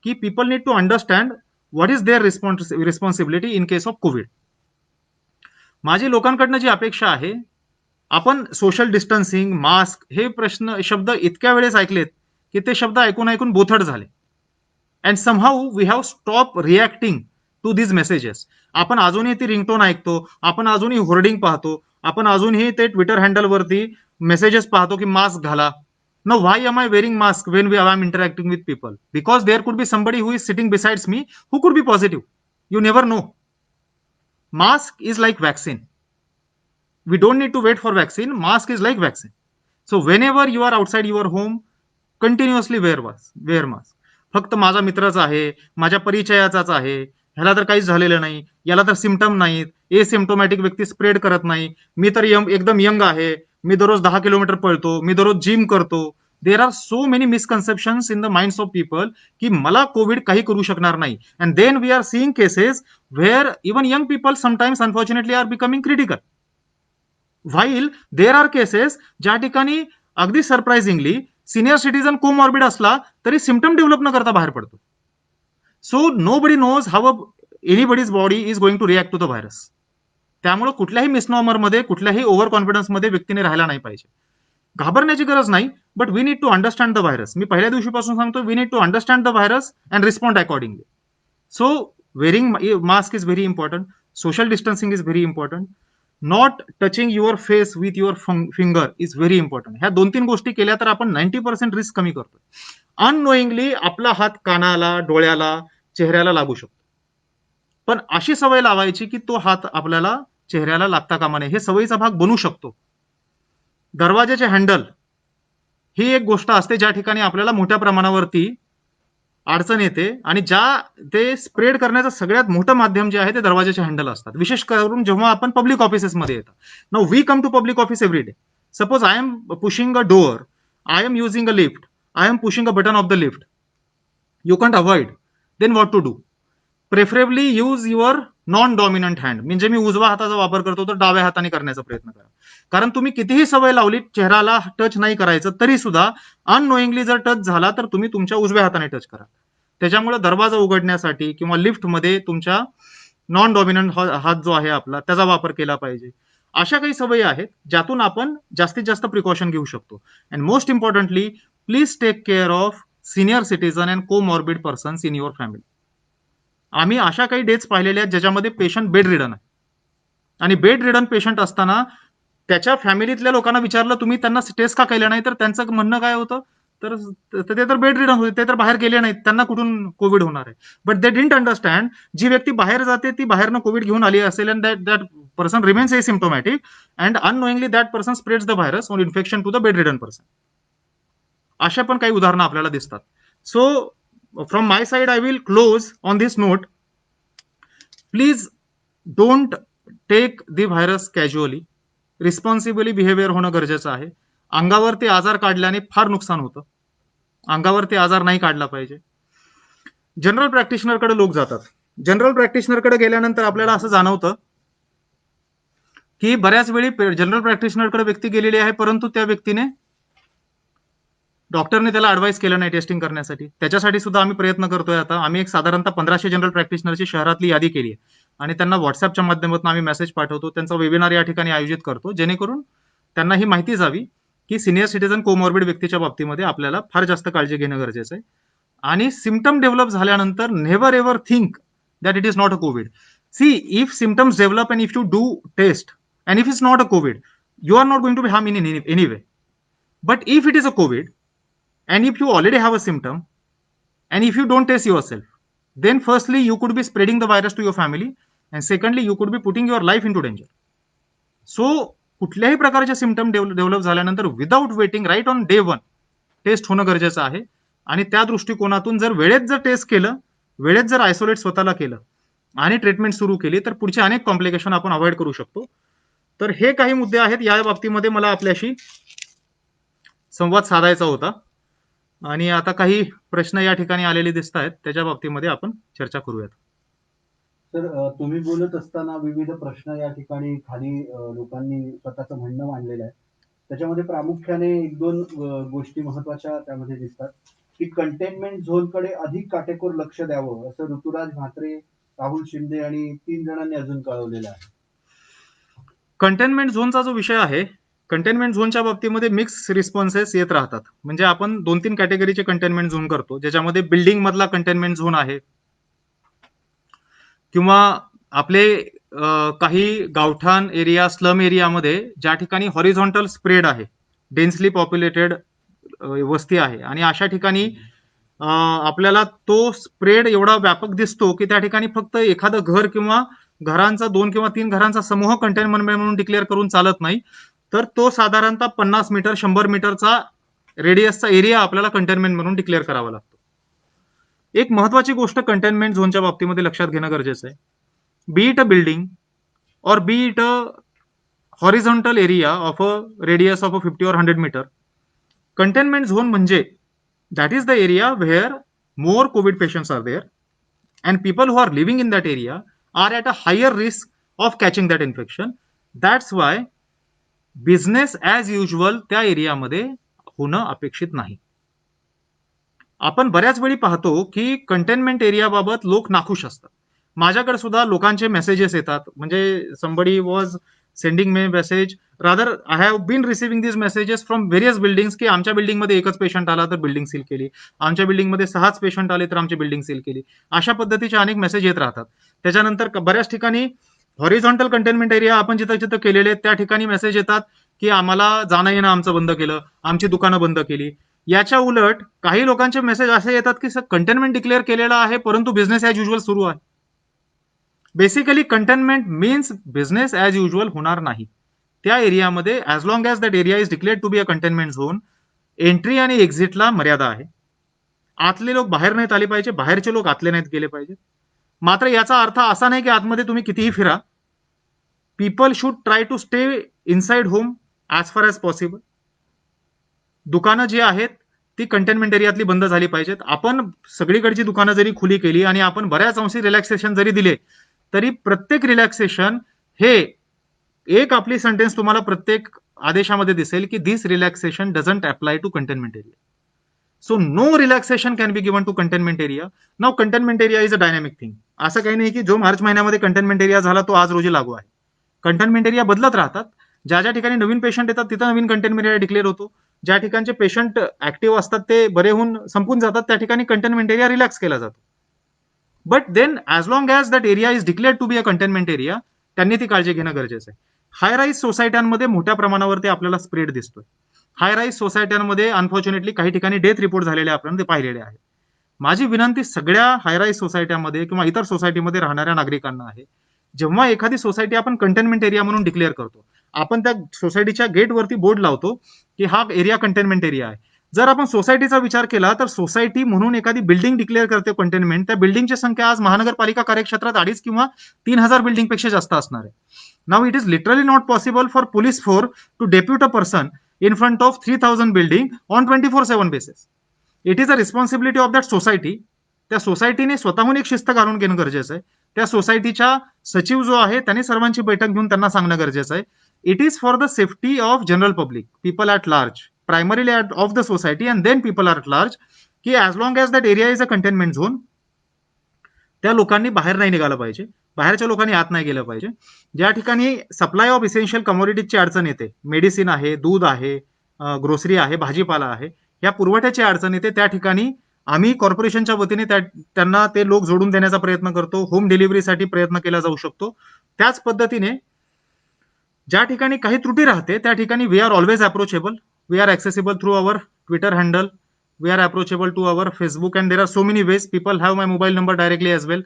की people need to understand what is their responsibility in case of COVID. माझी लोकांकडनं जी अपेक्षा आहे, आपण सोशल डिस्टन्सिंग, मास्क हे शब्द इतक्या वेळेस ऐकलेत की ते शब्द ऐकून ऐकून बोथट झाले. And somehow we have stop reacting to these messages. आपण अजूनही ती रिंगटोन ऐकतो, आपण अजूनही होर्डिंग पाहतो, आपण अजूनही ते ट्विटर हँडलवरती मेसेजेस पाहतो की मास्क घाला. No, why am I wearing mask when I am interacting with people? Because there could be somebody who is sitting besides me who could be positive. You never know. Mask is like vaccine. We don't need to wait for vaccine. Mask is like vaccine. So whenever you are outside your home, continuously wear mask. फक्त माझा मित्राचा आहे, माझ्या परिचयाचाच आहे, ह्याला तर काहीच झालेलं नाही, याला तर सिम्पटम नाहीत, एसिम्प्टोमॅटिक व्यक्ती स्प्रेड करत नाही, मी तर एकदम यंग आहे, मी दररोज 10 किलोमीटर पळतो, मी दररोज जिम करतो. There are so many misconceptions in the minds of people की मला कोविड काही करू शकणार नाही. And then we are seeing cases where even young people sometimes unfortunately are becoming critical. While there are cases ज्या ठिकाणी अगदी सरप्राइझिंगली सिनियर सिटीजन कोमॉर्बिड असला तरी सिम्पटम डेव्हलप न करता बाहेर पडतो. So nobody knows how anybody's body is going to react to the virus. त्यामुळे कुठल्याही मिसनॉमरमध्ये, कुठल्याही ओव्हर कॉन्फिडन्समध्ये व्यक्तीने राहायला नाही पाहिजे. घाबरण्याची गरज नाही, but we need to understand the virus. मी पहिल्या दिवशीपासून सांगतो, we need to understand the virus and respond accordingly. So wearing mask is very important. Social distancing is very important. Not touching your face with your finger is very important. ह्या 2-3 गोष्टी केल्या तर आपण 90% risk कमी करतो. Unknowingly आपला हात कानाला, डोळ्याला, चेहऱ्याला लागू शकतो. पण अशी सवय लावायची की तो हात आपल्याला चेहऱ्याला लागता कामा नये. हे सवयीचा भाग बनू शकतो. दरवाजाचे हँडल ही एक गोष्ट असते ज्या ठिकाणी आपल्याला मोठ्या प्रमाणावरती अडचण येते आणि ते स्प्रेड करण्याचं सगळ्यात मोठं माध्यम जे आहे ते दरवाजाचे हँडल असतात. विशेष करून जेव्हा आपण पब्लिक ऑफिसेसमध्ये येतात. Now we come to public office every day. Suppose I am pushing a door, I am using a lift, I am pushing a button of the lift. You can't avoid. Then what to do? Preferably use your non dominant hand. म्हणजे मी उजवा हाताचा वापर करतो तर डाव्या हाताने करण्याचा प्रयत्न करा. कारण तुम्ही कितीही सवय लावली चेहऱ्याला टच नाही करायचं तरी सुद्धा अननोईंगली जर टच झाला तर तुम्ही तुमच्या उजव्या हाताने टच करा. त्याच्यामुळे दरवाजा उघडण्यासाठी किंवा लिफ्टमध्ये तुमच्या नॉन डॉमिनंट हात जो आहे आपला त्याचा वापर केला पाहिजे. अशा काही सवयी आहेत ज्यातून आपण जास्तीत जास्त प्रिकॉशन घेऊ शकतो. And most importantly, please take care of senior citizen and comorbid persons in your family. आम्ही अशा काही डेट्स पाहिलेल्या आहेत ज्याच्यामध्ये पेशंट बेड रिडन आहे आणि बेड रिडन पेशंट असताना त्याच्या फॅमिलीतल्या लोकांना विचारलं तुम्ही त्यांना टेस्ट का केल्या नाही, तर त्यांचं म्हणणं काय होतं, तर ते तर बेड रिडन होते, ते तर बाहेर गेले नाहीत, त्यांना कुठून कोविड होणार आहे. बट दे डिडंट अंडरस्टँड, जी व्यक्ती बाहेर जाते ती बाहेरनं कोविड घेऊन आली असेल and that person remains asymptomatic and unknowingly that person spreads the virus or infection to the bedridden person. अशा पण काही उदाहरणं आपल्याला दिसतात. So from my side I will close on this note. Please don't take the virus casually. Responsibly behaviour होणं गरजेचं आहे. अंगावरती आजार काढल्याने फार नुकसान होतं. अंगावरती आजार नाही काढला पाहिजे. जनरल प्रॅक्टिशनरकडे लोक जातात. जनरल प्रॅक्टिशनरकडे गेल्यानंतर आपल्याला असं जाणवतं की बऱ्याच वेळी जनरल प्रॅक्टिशनरकडे व्यक्ती गेलेली आहे, परंतु त्या व्यक्तीने डॉक्टरने त्याला ऍडवाइस केलं नाही टेस्टिंग करण्यासाठी. त्याच्यासाठी सुद्धा आम्ही प्रयत्न करतोय. आता आम्ही एक साधारणतः 1500 जनरल प्रॅक्टिशनरची शहरातली यादी केली आहे आणि त्यांना व्हॉट्सअपच्या माध्यमातून आम्ही मेसेज पाठवतो. त्यांचा वेबिनार या ठिकाणी आयोजित करतो, जेणेकरून त्यांना ही माहिती जावी की सिनियर सिटीजन कोमॉर्बिड व्यक्तीच्या बाबतीमध्ये आपल्याला फार जास्त काळजी घेणं गरजेचं आहे. आणि सिम्पटम डेव्हलप झाल्यानंतर never ever think that it is not a COVID. See, if symptoms develop and if you do test and if it's not a COVID, you are not going to be harmed in any way. But if it is a COVID, and if you already have a symptom, and if you don't test yourself, then firstly you could be spreading the virus to your family, and secondly you could be putting your life into danger. So कुठल्याही प्रकारचे symptom develop झाल्यानंतर without waiting right on day 1 test होणं गरजेचं आहे. आणि त्या दृष्टिकोनातून जर वेळेत जर टेस्ट केलं, वेळेत जर आयसोलेट स्वतःला केलं आणि ट्रीटमेंट सुरू केली, तर पुढचे अनेक कॉम्प्लिकेशन आपण अवॉइड करू शकतो. तर हे काही मुद्दे आहेत, या बाबतीमध्ये मला आपल्याशी संवाद साधायचा होता. आणि आता काही प्रश्न या ठिकाणी आलेले दिसत आहेत, त्याच्या बाबतीमध्ये आपण चर्चा करूयात. तर तुम्ही बोलत असताना विविध प्रश्न या ठिकाणी खाली लोकांनी स्वतःचं म्हणणं मांडलेलं आहे. त्याच्यामध्ये प्रामुख्याने 1-2 गोष्टी महत्वाच्या त्यामध्ये दिसतात की कंटेनमेंट झोनकडे अधिक काटेकोर लक्ष द्यावं, असं ऋतुराज म्हात्रे, राहुल शिंदे आणि 3 जणांनी अजून कळवलेलं आहे. कंटेनमेंट झोनचा जो विषय आहे, कंटेनमेंट झोनच्या बाबतीमध्ये मिक्स रिस्पॉन्सेस येत राहतात. म्हणजे आपण 2-3 कॅटेगरीचे कंटेनमेंट झोन करतो, ज्याच्यामध्ये बिल्डिंग मधला कंटेनमेंट झोन आहे, किंवा आपले काही गावठाण एरिया, स्लम एरियामध्ये ज्या ठिकाणी हॉरिझॉन्टल स्प्रेड आहे, डेन्सली पॉप्युलेटेड वस्ती आहे, आणि अशा ठिकाणी आपल्याला तो स्प्रेड एवढा व्यापक दिसतो की त्या ठिकाणी फक्त एखादं घर किंवा घरांचा 2 किंवा 3 घरांचा समूह कंटेनमेंट म्हणून डिक्लेअर करून चालत नाही. तर तो साधारणतः 50 मीटर 100 मीटरचा रेडियसचा एरिया आपल्याला कंटेनमेंट म्हणून डिक्लेअर करावा लागतो. एक महत्वाची गोष्ट कंटेनमेंट झोनच्या बाबतीमध्ये लक्षात घेणं गरजेचं आहे. बी it a building or be it a horizontal area of a radius of a 50 or 100 metre, containment zone म्हणजे that is the area where more COVID patients are there and people who are living in that area are at a higher risk of catching that infection. That's why business as usual त्या एरियामध्ये होणं अपेक्षित नाही. आपण बऱ्याच वेळी पाहतो की कंटेनमेंट एरिया बाबत लोक नाखुश असतात. माझ्याकडे सुद्धा लोकांचे मेसेजेस येतात, म्हणजे somebody was sending me message, rather I have been receiving these messages from various buildings की आमच्या बिल्डिंगमध्ये एकच पेशंट आला तर बिल्डिंग सील केली, आमच्या बिल्डिंगमध्ये 6च पेशंट आले तर आमची बिल्डिंग सील केली. अशा पद्धतीचे अनेक मेसेज येत राहतात. त्याच्यानंतर बऱ्याच ठिकाणी हॉरिझॉन्टल कंटेनमेंट एरिया आपण जिथं जिथं केलेले त्या ठिकाणी मेसेज येतात की आम्हाला जाणं येणं आमचं बंद केलं, आमची दुकानं बंद केली. याच्या उलट काही लोकांचे मेसेज असे येतात की कंटेनमेंट डिक्लेअर केलेला आहे परंतु बिझनेस ॲज युजल सुरू आहे. Basically containment means business as usual होणार नाही त्या एरियामध्ये. As long as that area is declared to be a containment zone, entry आणि एक्झिटला मर्यादा आहे. आतले लोक बाहेर नाहीत आले पाहिजे, बाहेरचे लोक आतले नाहीत गेले पाहिजे. मात्र याचा अर्थ असा नाही की आतमध्ये तुम्ही कितीही फिरा. People should try to stay inside home as far as possible. दुकानं जी आहेत ती कंटेनमेंट एरियातली बंद झाली पाहिजेत. आपण सगळीकडची दुकानं जरी खुली केली आणि आपण बऱ्याच अंशी रिलॅक्सेशन जरी दिले, तरी प्रत्येक रिलॅक्सेशन हे एक आपली सेंटेन्स तुम्हाला प्रत्येक आदेशामध्ये दिसेल की this relaxation doesn't apply to containment area. So no relaxation can be given to containment area. Now containment area is a dynamic thing. असं काही नाही की जो मार्च महिन्यामध्ये कंटेनमेंट एरिया झाला तो आज रोजी लागू आहे. कंटेनमेंट एरिया बदलत राहतात. ज्या ज्या ठिकाणी नवीन पेशंट येतात तिथं नवीन कंटेनमेंट एरिया डिक्लेअर होतो. ज्या ठिकाणचे पेशंट ऍक्टिव्ह असतात ते बरे होऊन संपून जातात त्या ठिकाणी कंटेनमेंट एरिया रिलॅक्स केला जातो. But then as long as that area is declared to be a containment area, त्यांनी ती काळजी घेणं गरजेचं आहे. हाय राईज सोसायट्यांमध्ये मोठ्या प्रमाणावरती आपल्याला स्प्रेड दिसतोय. हाय राईज सोसायट्यांमध्ये अनफॉर्च्युनेटली काही ठिकाणी डेथ रिपोर्ट झालेले आपण ते पाहिलेले आहे. माझी विनंती सगळ्या हायराईज सोसायट्यामध्ये किंवा इतर सोसायटीमध्ये राहणाऱ्या नागरिकांना आहे, जेव्हा एखादी सोसायटी आपण कंटेनमेंट एरिया म्हणून डिक्लेअर करतो, आपण त्या सोसायटीच्या गेटवरती बोर्ड लावतो की हा एरिया कंटेनमेंट एरिया आहे. जर आपण सोसायटीचा विचार केला तर सोसायटी म्हणून एखादी बिल्डिंग डिक्लेअर करते कंटेनमेंट, त्या बिल्डिंगची संख्या आज महानगरपालिका कार्यक्षेत्रात 2.5 किंवा 3,000 बिल्डिंगपेक्षा जास्त असणार आहे. Now it is literally not possible for police force to depute a person in front of 3,000 building on 24/7 basis. It is a responsibility of that society. त्या सोसायटीने स्वतःहून एक शिस्त घालून घेणं गरजेचं आहे. त्या सोसायटीच्या सचिव जो आहे त्यांनी सर्वांची बैठक घेऊन त्यांना सांगणं गरजेचं आहे. It is for the safety of general public, people at large, primarily of the society and then people at large, की as long as that area is a containment zone, त्या लोकांनी बाहेर नाही निघालं पाहिजे, बाहेरच्या लोकांनी आत नाही गेलं पाहिजे. ज्या ठिकाणी सप्लाय ऑफ इसेन्शियल कमोडिटीजची अडचण येते, मेडिसिन आहे, दूध आहे, ग्रोसरी आहे, भाजीपाला आहे, या पुरवठ्याची अडचण येते, त्या ठिकाणी आम्ही कॉर्पोरेशनच्या वतीने त्यांना ते लोक जोडून देण्याचा प्रयत्न करतो. होम डिलिव्हरीसाठी प्रयत्न केला जाऊ शकतो. त्याच पद्धतीने ज्या ठिकाणी काही त्रुटी राहते त्या ठिकाणी we are always approachable, we are accessible through our Twitter handle, we are approachable to our Facebook, and there are so many ways. People have my mobile number directly as well.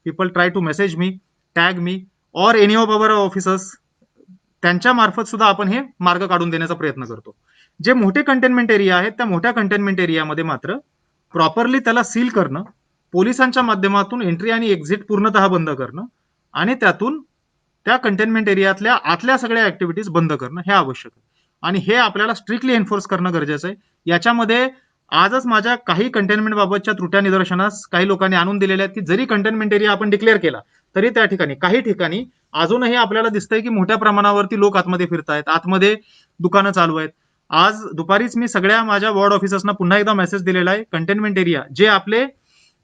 People try to message me, tag me, or any of our officers. त्यांच्या मार्फत सुद्धा आपण हे मार्ग काढून देण्याचा प्रयत्न करतो. जे मोठे कंटेनमेंट एरिया आहेत त्या मोठ्या कंटेनमेंट एरियामध्ये मात्र प्रॉपरली त्याला सील करणं, पोलिसांच्या माध्यमातून एंट्री आणि एक्झिट पूर्णतः बंद करणं आणि त्यातून त्या कंटेनमेंट एरियातल्या आतल्या सगळ्या ऍक्टिव्हिटीज बंद करणं हे आवश्यक आहे. आणि हे आपल्याला स्ट्रिक्टली एन्फोर्स करणं गरजेचं आहे. याच्यामध्ये आजच माझ्या काही कंटेनमेंट बाबतच्या त्रुट्या निदर्शनास काही लोकांनी आणून दिलेल्या आहेत की जरी कंटेनमेंट एरिया आपण डिक्लेअर केला तरी त्या ठिकाणी काही ठिकाणी अजूनही आपल्याला दिसतंय की मोठ्या प्रमाणावरती लोक आतमध्ये फिरतायत, आतमध्ये दुकानं चालू आहेत. आज दुपारीच मी सगळ्या माझ्या वॉर्ड ऑफिसर्सना पुन्हा एकदा मेसेज दिलेला आहे, कंटेनमेंट एरिया जे आपले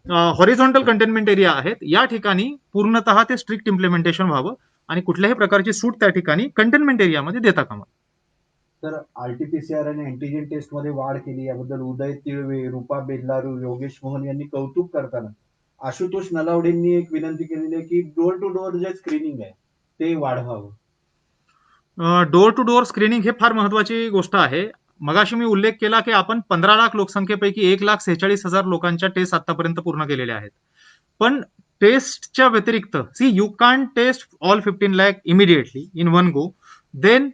हॉरिझॉन्टल कंटेनमेंट एरिया आहेत या ठिकाणी पूर्णतः ते स्ट्रिक्ट इम्प्लिमेंटेशन व्हावं आणि कुठल्याही प्रकारची सूट त्या ठिकाणी कंटेनमेंट एरियामध्ये देता कामा. तर आरटीपीसीआर आणि अँटीजेन टेस्ट मध्ये वाढ केली याबद्दल उदय तिळवे, रुपा बेल्लारू, योगेश मोहन यांनी कौतुक करताना आशुतोष नलावडेंनी एक विनंती केलेली आहे की डोर टू डोअर जे स्क्रीनिंग आहे ते वाढवावं. डोअर टू डोअर स्क्रीनिंग हे फार महत्वाची गोष्ट आहे. मगाशी मी उल्लेख केला की आपण 15 लाख लोकसंख्येपैकी 1,46,000 लोकांच्या टेस्ट आतापर्यंत पूर्ण केलेल्या आहेत. पण टेस्टच्या व्यतिरिक्त you can test all 15 lakh immediately in one go, then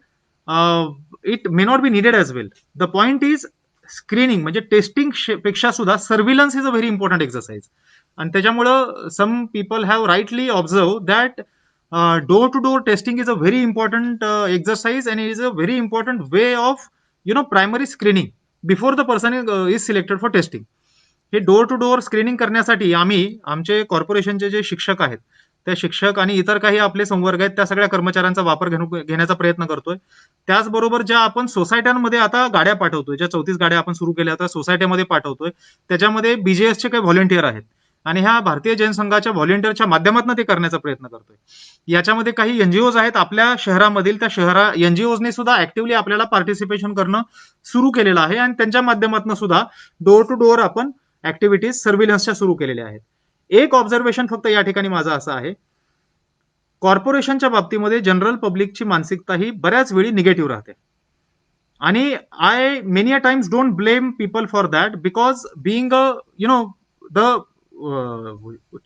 it may not be needed as well. The point is screening म्हणजे टेस्टिंग पेक्षा सुद्धा surveillance is a very important exercise. आणि त्याच्यामुळं some people have rightly observe that door to door testing is a very important exercise and it is a very important way of primary screening before the person is selected for testing. हे door to door screening करण्यासाठी आम्ही आमचे कॉर्पोरेशनचे जे शिक्षक आहेत त्या शिक्षक आणि इतर काही आपले संवर्ग आहेत त्या सगळ्या कर्मचाऱ्यांचा वापर घेण्याचा प्रयत्न करतोय. त्याचबरोबर ज्या आपण सोसायट्यांमध्ये आता गाड्या पाठवतोय, ज्या 34 गाड्या आपण सुरू केल्या होत्या सोसायटीमध्ये पाठवतोय, त्याच्यामध्ये बीजेएसचे काही व्हॉलेंटियर आहेत आणि ह्या भारतीय जनसंघाच्या व्हॉलेंटियरच्या माध्यमातून ते करण्याचा प्रयत्न करतोय. याच्यामध्ये काही एनजीओज आहेत आपल्या शहरामधील, त्या एनजीओजने सुद्धा ऍक्टिव्हली आपल्याला पार्टिसिपेशन करणं सुरू केलेलं आहे आणि त्यांच्या माध्यमातून सुद्धा डोअर टू डोअर आपण ऍक्टिव्हिटीज सर्व्हिलन्सच्या सुरू केलेल्या आहेत. एक ऑब्झर्वेशन फक्त या ठिकाणी माझं असं आहे, कॉर्पोरेशनच्या बाबतीमध्ये जनरल पब्लिकची मानसिकता ही बऱ्याच वेळी निगेटिव्ह राहते आणि I many a times don't blame people for that because being the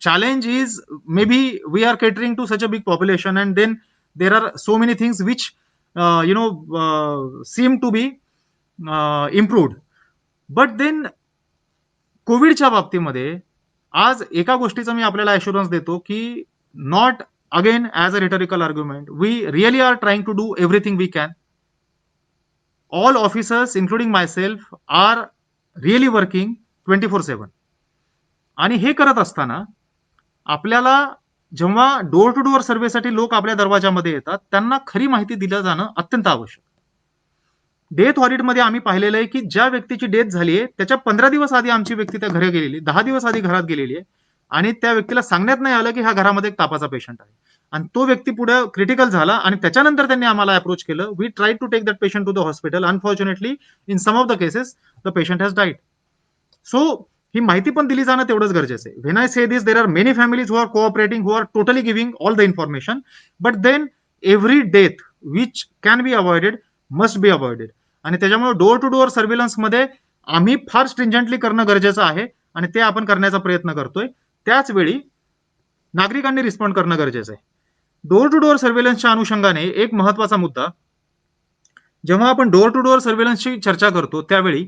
challenge is maybe we are catering to such a big population and then there are so many things which seem to be improved. But then कोविडच्या बाबतीमध्ये आज एका गोष्टीचा मी आपल्याला assurance देतो की not again as a rhetorical argument, we really are trying to do everything we can. All officers including myself are really working 24/7. आणि हे करत असताना आपल्याला जेव्हा डोअर टू डोअर सर्व्हेसाठी लोक आपल्या दरवाजामध्ये येतात त्यांना खरी माहिती दिलं जाणं अत्यंत आवश्यक. डेथ ऑडिटमध्ये आम्ही पाहिलेलं आहे की ज्या व्यक्तीची डेथ झाली आहे त्याच्या 15 दिवस आधी आमची व्यक्ती त्या घरी गेलेली, 10 दिवस आधी घरात गेलेली आहे आणि त्या व्यक्तीला सांगण्यात नाही आलं की ह्या घरामध्ये एक तापाचा पेशंट आहे आणि तो व्यक्ती पुढे क्रिटिकल झाला आणि त्याच्यानंतर त्यांनी आम्हाला अप्रोच केलं. We try to take that patient to the hospital. Unfortunately in some of the cases the patient has died. So ही माहिती पण दिली जाणं तेवढंच गरजेचं आहे. When I say this, there are many families who are cooperating, who are totally giving all the information, but then every death which can be avoided must be avoided. आणि त्याच्यामुळे डोअर टू डोअर सर्व्हिलन्समध्ये आम्ही फार स्ट्रिंजंटली करणं गरजेचं आहे आणि ते आपण करण्याचा प्रयत्न करतोय. त्याच वेळी नागरिकांनी रिस्पॉन्ड करणं गरजेचं आहे. डोअर टू डोअर सर्व्हिलन्सच्या अनुषंगाने एक महत्वाचा मुद्दा, जेव्हा आपण डोअर टू डोअर सर्व्हिलन्सची चर्चा करतो त्यावेळी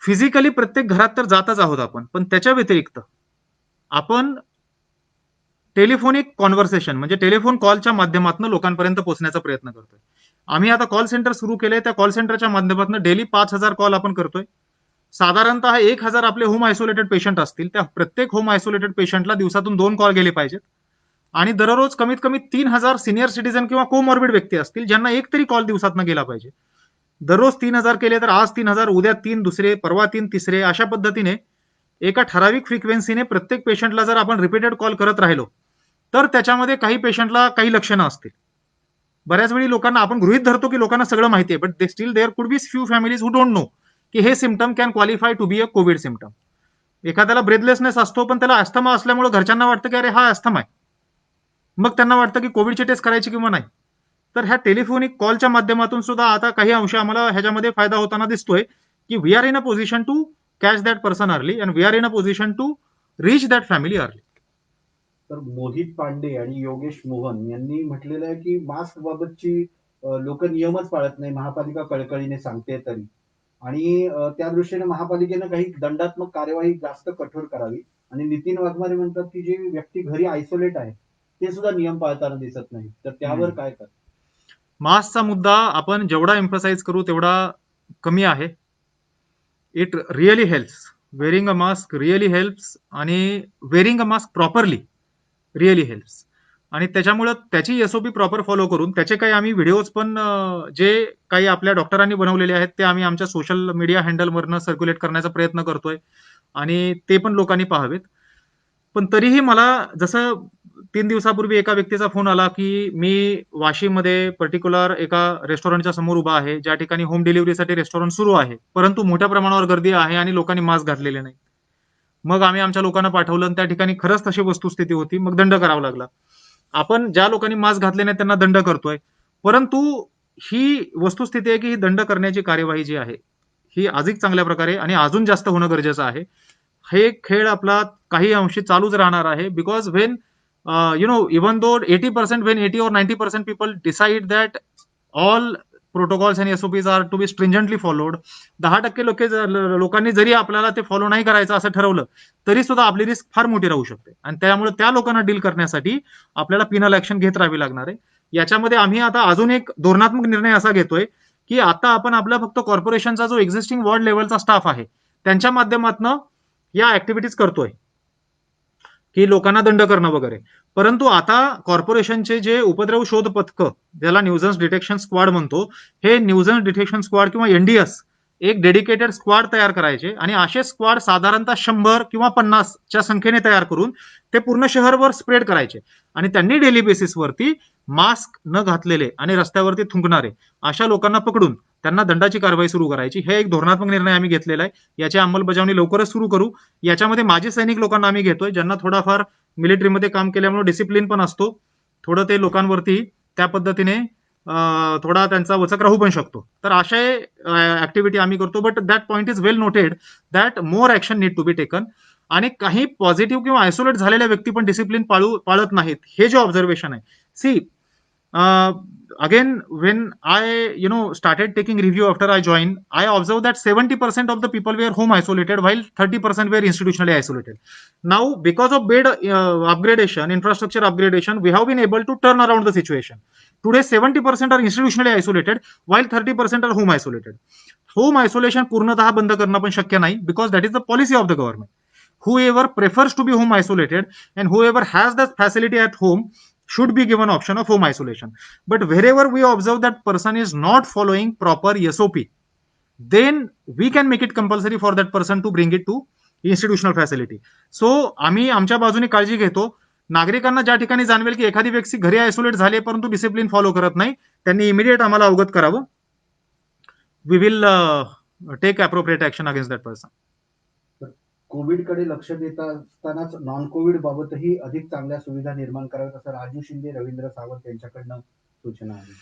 फिजिकली प्रत्येक घरात तर जातच आहोत आपण, पण त्याच्या व्यतिरिक्त आपण टेलिफोनिक कॉन्व्हर्सेशन म्हणजे टेलिफोन कॉलच्या माध्यमातून लोकांपर्यंत पोहोचण्याचा प्रयत्न करतोय. आम्ही आता कॉल सेंटर सुरू केलंय. त्या कॉल सेंटरच्या माध्यमातून डेली 5,000 कॉल आपण करतोय. साधारणतः 1,000 आपले होम आयसोलेटेड पेशंट असतील. त्या प्रत्येक होम आयसोलेटेड पेशंटला दिवसातून 2 कॉल गेले पाहिजेत आणि दररोज कमीत कमी 3,000 सिनियर सिटीजन किंवा कोमॉर्बिड व्यक्ती असतील ज्यांना एक तरी कॉल दिवसातनं गेला पाहिजे. दररोज 3,000 केले तर आज 3,000, उद्या 3 दुसरे, परवा 3 तिसरे, अशा पद्धतीने एका ठराविक फ्रिक्वेन्सीने प्रत्येक पेशंटला जर आपण रिपीटेड कॉल करत राहिलो तर त्याच्यामध्ये काही पेशंटला काही लक्षणं असतील. बऱ्याच वेळी लोकांना आपण गृहीत धरतो की लोकांना सगळं माहिती आहे, but still there could be few families who don't know की हे symptom can qualify to be a COVID symptom. एखाद्याला ब्रेथलेसनेस असतो पण त्याला अस्थमा असल्यामुळे घरच्यांना वाटतं की अरे हा अस्थमा आहे, मग त्यांना वाटतं की कोविडची टेस्ट करायची किंवा नाही. तर ह्या टेलिफोनिक कॉलच्या माध्यमातून सुद्धा आता काही अंश आम्हाला ह्याच्यामध्ये फायदा होताना दिसतोय की we are in a position to catch that person early and we are in a position to reach that family early. तर मोहित पांडे आणि योगेश मोहन यांनी म्हटलेलं आहे की मास्क बाबतची लोक नियमच पाळत नाही, महापालिका कळकळीने सांगते तरी. आणि त्या दृष्टीने महापालिकेनं काही दंडात्मक कार्यवाही जास्त कठोर करावी. आणि नितीन वाघमारे म्हणतात की जे व्यक्ती घरी आयसोलेट आहे ते सुद्धा नियम पाळताना दिसत नाही. तर त्यावर काय कर? मास्कचा मुद्दा आपण जेवढा एम्फसाइज करू तेवढा कमी आहे. It really helps. Wearing a mask really helps आणि wearing a mask properly really helps. आणि त्याच्यामुळं त्याची एसओपी प्रॉपर फॉलो करून त्याचे काही आम्ही व्हिडिओज पण जे काही आपल्या डॉक्टरांनी बनवलेले आहेत ते आम्ही आमच्या सोशल मीडिया हँडलवरनं सर्क्युलेट करण्याचा प्रयत्न करतोय आणि ते पण लोकांनी पाहावेत. पण तरीही मला जसं 3 दिवसापूर्वी एका व्यक्तीचा फोन आला की मी वाशीमध्ये पर्टिक्युलर एका रेस्टॉरंटच्या समोर उभा आहे, ज्या ठिकाणी होम डिलिव्हरीसाठी रेस्टॉरंट सुरू आहे, परंतु मोठ्या प्रमाणावर गर्दी आहे आणि लोकांनी मास्क घातलेले नाही. मग आम्ही आमच्या लोकांना पाठवलं आणि त्या ठिकाणी खरंच तशी वस्तुस्थिती होती. मग दंड करावा लागला. आपण ज्या लोकांनी मास्क घातले नाही त्यांना दंड करतोय, परंतु ही वस्तुस्थिती आहे की ही दंड करण्याची कार्यवाही जी आहे ही अधिक चांगल्या प्रकारे आणि अजून जास्त होणं गरजेचं आहे. हे खेळ आपला काही अंशी चालूच राहणार आहे because when even though 80% when 80 or 90% people decide that all protocols and SOPs are to be stringently followed, 10% लोकांनी जरी आपल्याला ते फॉलो नाही करायचं असं ठरवलं तरी सुद्धा आपली रिस्क फार मोठी राहू शकते आणि त्यामुळे त्या लोकांना डील करण्यासाठी आपल्याला पिनल ऍक्शन घेत राहावी लागणार आहे. याच्यामध्ये आम्ही आता अजून एक धोरणात्मक निर्णय असा घेतोय की आता आपण आपला फक्त कॉर्पोरेशनचा जो एक्झिस्टिंग वॉर्ड लेवलचा स्टाफ आहे त्यांच्या माध्यमातून या ऍक्टिव्हिटीज करतोय की लोकांना दंड करणं वगैरे. परंतु आता कॉर्पोरेशनचे जे उपद्रव शोध पथक, ज्याला न्यूजन्स डिटेक्शन स्क्वॉड म्हणतो, हे न्यूजन्स डिटेक्शन स्क्वॉड किंवा एनडीएस एक डेडिकेटेड स्क्वॉड तयार करायचे आणि असे स्क्वॉड साधारणतः 100 किंवा 50च्या संख्येने तयार करून ते पूर्ण शहरभर स्प्रेड करायचे आणि त्यांनी डेली बेसिसवरती मास्क न घातलेले आणि रस्त्यावरती थुंकणारे अशा लोकांना पकडून त्यांना दंडाची कारवाई सुरू करायची. हे एक धोरणात्मक निर्णय आम्ही घेतलेला आहे. याची अंमलबजावणी लवकरच सुरू करू. याच्यामध्ये माजी सैनिक लोकांना आम्ही घेतोय ज्यांना थोडाफार मिलिटरीमध्ये काम केल्यामुळे डिसिप्लिन पण असतो, थोडं ते लोकांवरती त्या पद्धतीने थोडा त्यांचा वचक राहू पण शकतो. तर अशा ऍक्टिव्हिटी आम्ही करतो. But that point is well noted that more action need to be taken. आणि काही पॉझिटिव्ह किंवा आयसोलेट झालेल्या व्यक्ती पण डिसिप्लिन पाळत नाहीत, हे जे ऑब्झर्वेशन आहे. See again when I started taking review after I joined, I observed that 70% of the people were home isolated while 30% were institutionally isolated. Now because of bed upgradation, infrastructure upgradation, we have been able to turn around the situation. Today 70% are institutionally isolated while 30% are home isolated. Home isolation पूर्णतः बंद करणं पण शक्य नाही because that is the policy of the government. Whoever prefers to be home isolated and whoever has that facility at home should be given option of home isolation. But wherever we observe that person is not following proper SOP, then we can make it compulsory for that person to bring it to institutional facility. So आम्ही आमच्या बाजूने काळजी घेतो. नागरिकांना ज्या ठिकाणी जाणवेल की एखादी व्यक्ती घरी आयसोलेट झाली परंतु डिसिप्लिन फॉलो करत नाही, त्यांनी इमिडिएट आम्हाला अवगत करावं. We will take appropriate action against that person. कोविडकडे लक्ष देत असतानाच नॉन कोविड बाबतही अधिक चांगल्या सुविधा निर्माण कराव्यात असं राजू शिंदे, रवींद्र सावंत यांच्याकडनं सूचना आहे.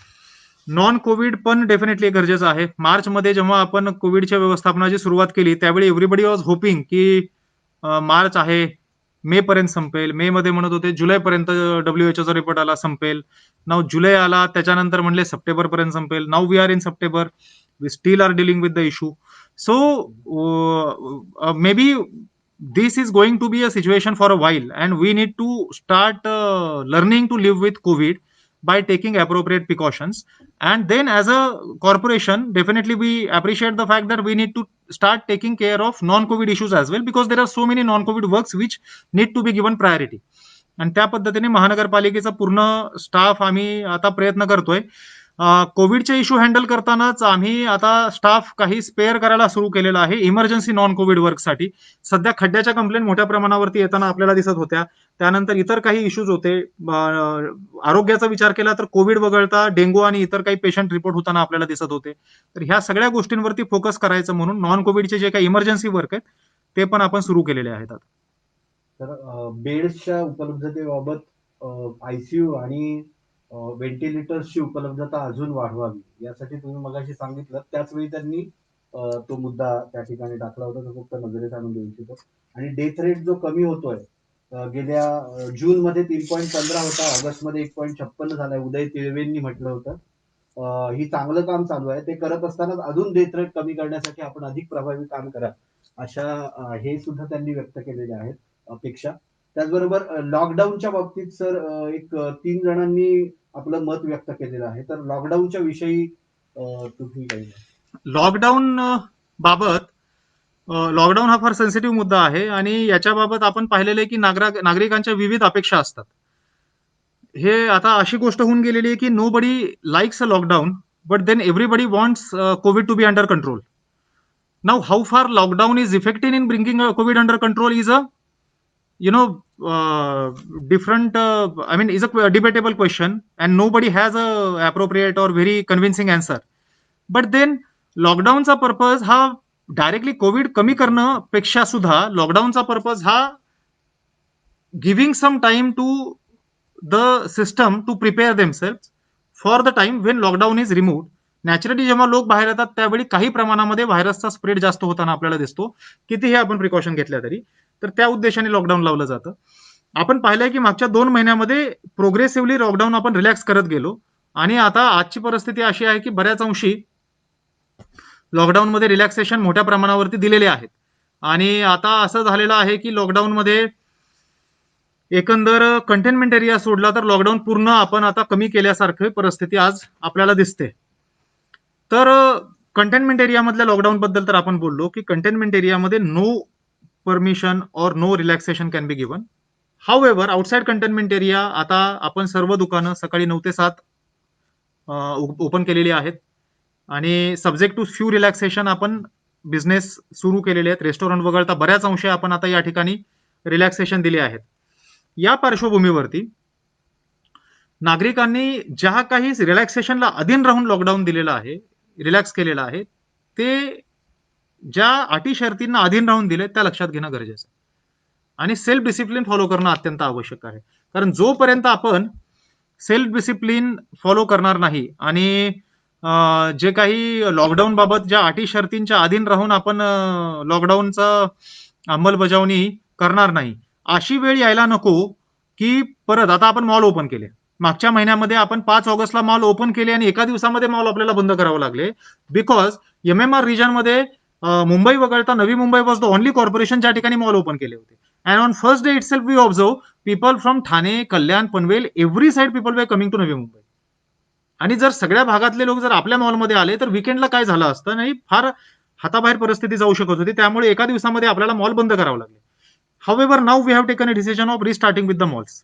नॉन कोविड पण डेफिनेटली गरजेचं आहे. मार्चमध्ये जेव्हा आपण कोविडच्या व्यवस्थापनाची सुरुवात केली त्यावेळी एव्हरीबडी वॉज होपिंग की मार्च आहे, मे पर्यंत संपेल. मे मध्ये म्हणत होते जुलैपर्यंत WHO चा रिपोर्ट आला संपेल. नाव जुलै आला, त्याच्यानंतर म्हणले सप्टेंबर पर्यंत संपेल. Now we are in September, we still are dealing with the issue. So maybe this is going to be a situation for a while, and we need to start learning to live with COVID by taking appropriate precautions. And then as a corporation, definitely we appreciate the fact that we need to start taking care of non-COVID issues as well, because there are so many non-COVID works which need to be given priority. आणि त्या पद्धतीने महानगरपालिकेचा पूर्ण staff आम्ही आता प्रयत्न करतोय. कोविडचे issue handle करतानाच आम्ही आता स्टाफ काही स्पेअर करायला सुरू केलेला आहे इमर्जन्सी नॉन कोविड वर्कसाठी. सध्या खड्ड्याच्या कंप्लेंट मोठ्या प्रमाणावरती येताना आपल्याला दिसत होत्या. त्यानंतर इतर काही इश्यूज होते. आरोग्याचा विचार केला तर कोविड वगळता डेंग्यू आणि इतर काही पेशंट रिपोर्ट होताना आपल्याला दिसत होते. तर ह्या सगळ्या गोष्टींवरती फोकस करायचं म्हणून नॉन कोविडचे जे काही इमर्जन्सी वर्क आहेत ते पण आपण सुरू केलेले आहेत आता. तर बेड्सच्या उपलब्धतेबाबत आयसीयू आणि व्हेंटिलेटर्सची उपलब्धता अजून वाढवावी यासाठी तुम्ही मगाशी सांगितलं, त्याच वेळी त्यांनी तो मुद्दा त्या ठिकाणी टाकला होता, तो फक्त नजरेत आणून देऊ इच्छितो. आणि डेथ रेट जो कमी होतोय, गेल्या जून मध्ये 3.15 होता, ऑगस्ट मध्ये 1.56 झालाय. उदय तिळवेंनी म्हटलं होतं ही चांगलं काम चालू आहे. ते करत असताना अजून डेथ रेट कमी करण्यासाठी आपण अधिक प्रभावी काम करा, अशा हे सुद्धा त्यांनी व्यक्त केलेले आहेत अपेक्षा. त्याचबरोबर लॉकडाऊनच्या बाबतीत सर एक 3 जणांनी आपलं मत व्यक्त केलेलं आहे. तर लॉकडाऊनच्या विषयी तुम्ही काही लॉकडाऊन बाबत लॉकडाऊन हा फार सेन्सिटिव्ह मुद्दा आहे आणि याच्याबाबत आपण पाहिलेलं आहे की नागरिकांच्या विविध अपेक्षा असतात. हे आता अशी गोष्ट होऊन गेलेली आहे की nobody likes a lockdown, but then everybody wants Covid to be under control. Now how far lockdown is effective in bringing Covid under control is a different I mean is a debatable question, and nobody has a appropriate or very convincing answer. But then लॉकडाऊनचा purpose हा directly COVID कमी करणं पेक्षा सुद्धा लॉकडाऊनचा purpose हा giving some time to the system to prepare themselves for the time when lockdown is removed. Naturally जेव्हा लोक बाहेर येतात त्यावेळी काही प्रमाणामध्ये व्हायरसचा स्प्रेड जास्त होताना आपल्याला दिसतो, कितीही आपण प्रिकॉशन घेतल्या तरी. तर त्या उद्देशाने लॉकडाऊन लावलं जातं. आपण पाहिलंय की मागच्या 2 महिन्यामध्ये प्रोग्रेसिव्हली लॉकडाऊन आपण रिलॅक्स करत गेलो आणि आता आजची परिस्थिती अशी आहे की बऱ्याच अंशी लॉकडाऊनमध्ये रिलॅक्सेशन मोठ्या प्रमाणावरती दिलेले आहेत. आणि आता असं झालेलं आहे की लॉकडाऊनमध्ये एकंदर कंटेनमेंट एरिया सोडला तर लॉकडाऊन पूर्ण आपण आता कमी केल्यासारखी परिस्थिती आज आपल्याला दिसते. तर कंटेनमेंट एरियामधल्या लॉकडाऊन बद्दल तर आपण बोललो की कंटेनमेंट एरियामध्ये no permission or no relaxation can be given. However outside containment area आता आपण सर्व दुकानं सकाळी 9 ते 7 ओपन केलेली आहेत आणि सब्जेक्ट टू फ्यू रिलॅक्सेशन आपण बिझनेस सुरू केलेले आहेत. रेस्टॉरंट वगळता बऱ्याच अंशी आपण आता या ठिकाणी रिलॅक्सेशन दिले आहेत. या पार्श्वभूमीवरती नागरिकांनी ज्या काही रिलॅक्सेशनला अधीन राहून लॉकडाऊन दिलेलं आहे, रिलॅक्स केलेलं आहे, ते ज्या अटी शर्तींना अधीन राहून दिले त्या लक्षात घेणं गरजेचं आहे आणि सेल्फ डिसिप्लिन फॉलो करणं अत्यंत आवश्यक आहे. कारण जोपर्यंत आपण सेल्फ डिसिप्लिन फॉलो करणार नाही आणि जे काही लॉकडाऊन बाबत ज्या अटी शर्तींच्या अधीन राहून आपण लॉकडाऊनचा अंमलबजावणी करणार नाही, अशी वेळ यायला नको की परत आता आपण मॉल ओपन केले. मागच्या महिन्यामध्ये आपण 5 ऑगस्टला मॉल ओपन केले आणि एका दिवसामध्ये मॉल आपल्याला बंद करावं लागले, बिकॉज MMR रिजनमध्ये मुंबई वगळता Navi Mumbai was the only corporation ज्या ठिकाणी मॉल ओपन केले होते. And on first day itself we observe people from Thane, Kalyan, Panvel, every side people were coming to Navi Mumbai. आणि जर सगळ्या भागातले लोक जर आपल्या मॉलमध्ये आले तर विकेंडला काय झालं असतं नाही, फार हाताबाहेर परिस्थिती जाऊ शकत होती. त्यामुळे एका दिवसामध्ये आपल्याला मॉल बंद करावं लागले. However, now we have taken a decision of restarting with the malls.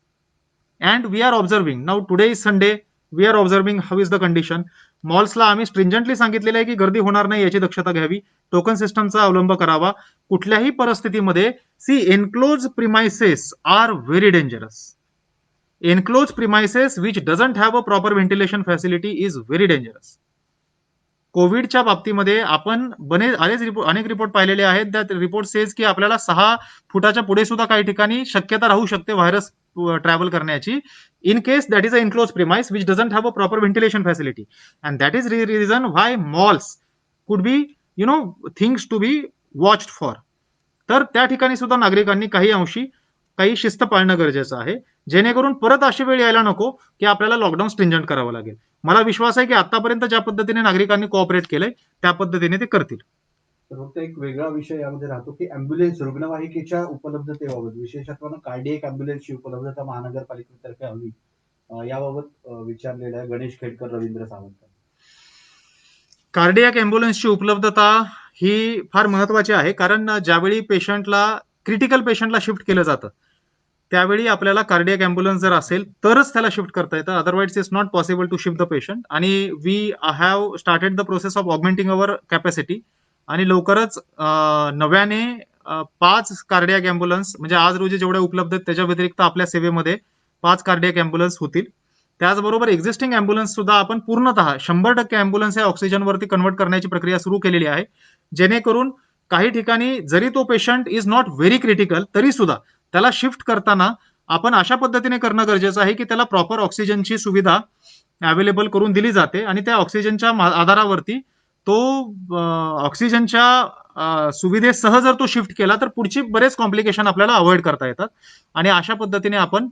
And we are observing, now today is Sunday, we are observing how is the condition. मॉल्सला आम्ही स्ट्रिंजंटली सांगितलेलं आहे की गर्दी होणार नाही याची दक्षता घ्यावी, टोकन सिस्टमचा अवलंब करावा. कुठल्याही परिस्थितीमध्ये enclose premises are very dangerous. Enclose premises which doesn't have a proper ventilation facility is very dangerous. कोविडच्या बाबतीमध्ये आपण अनेक रिपोर्ट पाहिलेले आहेत. त्यात रिपोर्ट सेज की आपल्याला 6 फुटाच्या पुढे सुद्धा काही ठिकाणी शक्यता राहू शकते व्हायरस ट्रॅव्हल करण्याची, in case that is a enclose premise which doesn't have a proper ventilation facility, and that is reason why malls could be things to be watched for. तर त्या ठिकाणी सुद्धा नागरिकांनी काही अंशी काही शिस्त पाळणं गरजेचं आहे, जेणेकरून परत अशी वेळ यायला नको की आपल्याला लॉकडाऊन स्ट्रिंजंट करावं लागेल. मला विश्वास आहे की आतापर्यंत ज्या पद्धतीने नागरिकांनी कोऑपरेट केलंय त्या पद्धतीने ते करतील. तर फक्त एक वेगळा विषय यामध्ये राहतो की अँब्युलन्स रुग्णवाहिकेच्या उपलब्धतेबाबत, विशेषत्वानं कार्डिएक अँब्युलन्सची उपलब्धता महानगरपालिकेतर्फे हवी, याबाबत विचारलेलं आहे गणेश खेडकर, रवींद्र सावंत. कार्डियाक अँब्युलन्सची उपलब्धता ही फार महत्वाची आहे, कारण ज्यावेळी क्रिटिकल पेशंटला शिफ्ट केलं जातं त्यावेळी आपल्याला कार्डियाक अँब्युलन्स जर असेल तरच त्याला शिफ्ट करता येतं, otherwise it's not possible to shift the patient. आणि we have started the process of augmenting our capacity, आणि लवकरच नव्याने 5 कार्डियाक अँब्युलन्स, म्हणजे आज रोजी जेवढ्या उपलब्ध आहेत त्याच्या व्यतिरिक्त आपल्या सेवेमध्ये 5 कार्डियाक अँब्युलन्स होतील. त्याचबरोबर एक्झिस्टिंग अँब्युलन्स सुद्धा आपण पूर्णतः 100% अँब्युलन्स हे ऑक्सिजनवरती कन्वर्ट करण्याची प्रक्रिया सुरू केलेली आहे, जेणेकरून काही ठिकाणी जरी तो patient is not very critical तरी सुद्धा त्याला शिफ्ट करताना आपण अशा पद्धतीने करणं गरजेचं आहे की त्याला प्रॉपर ऑक्सिजनची सुविधा अवेलेबल करून दिली जाते, आणि त्या ऑक्सिजनच्या आधारावरती तो ऑक्सिजनच्या सुविधेसह जर तो शिफ्ट केला तर पुढची बरेच कॉम्प्लिकेशन आपल्याला अवॉइड करता येतात, आणि अशा पद्धतीने आपण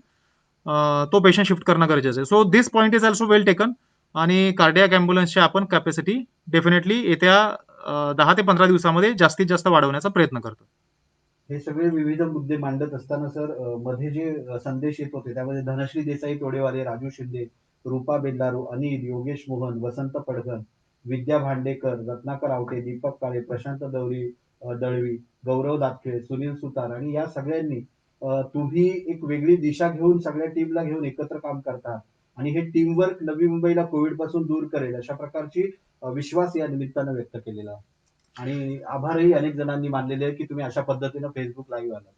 तो पेशंट शिफ्ट करणं गरजेचं आहे. So this point is also well taken, आणि कार्डियाक अँब्युलन्सची आपण कॅपॅसिटी डेफिनेटली येत्या 10 ते 15 दिवसामध्ये जास्तीत जास्त वाढवण्याचा प्रयत्न करतो. हे सगळे विविध मुद्दे मांडत असताना सर, मध्ये जे संदेश येत होते त्यामध्ये धनश्री देसाई तोडेवाले, राजू शिंदे, रूपा बेल्लारू, अनिल, योगेश मोहन, वसंत पडघन, विद्या भांडेकर, रत्नाकर आवटे, दीपक काळे, प्रशांत दळवी, गौरव दातखे, सुनील सुतार, आणि या सगळ्यांनी तुम्ही एक वेगळी दिशा घेऊन सगळ्या टीमला घेऊन एकत्र काम करता, आणि हे टीमवर्क नवी मुंबईला कोविड पासून दूर करेल अशा प्रकारची विश्वास या निमित्तानं व्यक्त केलेला आहे. आणि आभारही अनेक जणांनी मानलेले आहे की तुम्ही अशा पद्धतीनं फेसबुक लाईव्ह आला.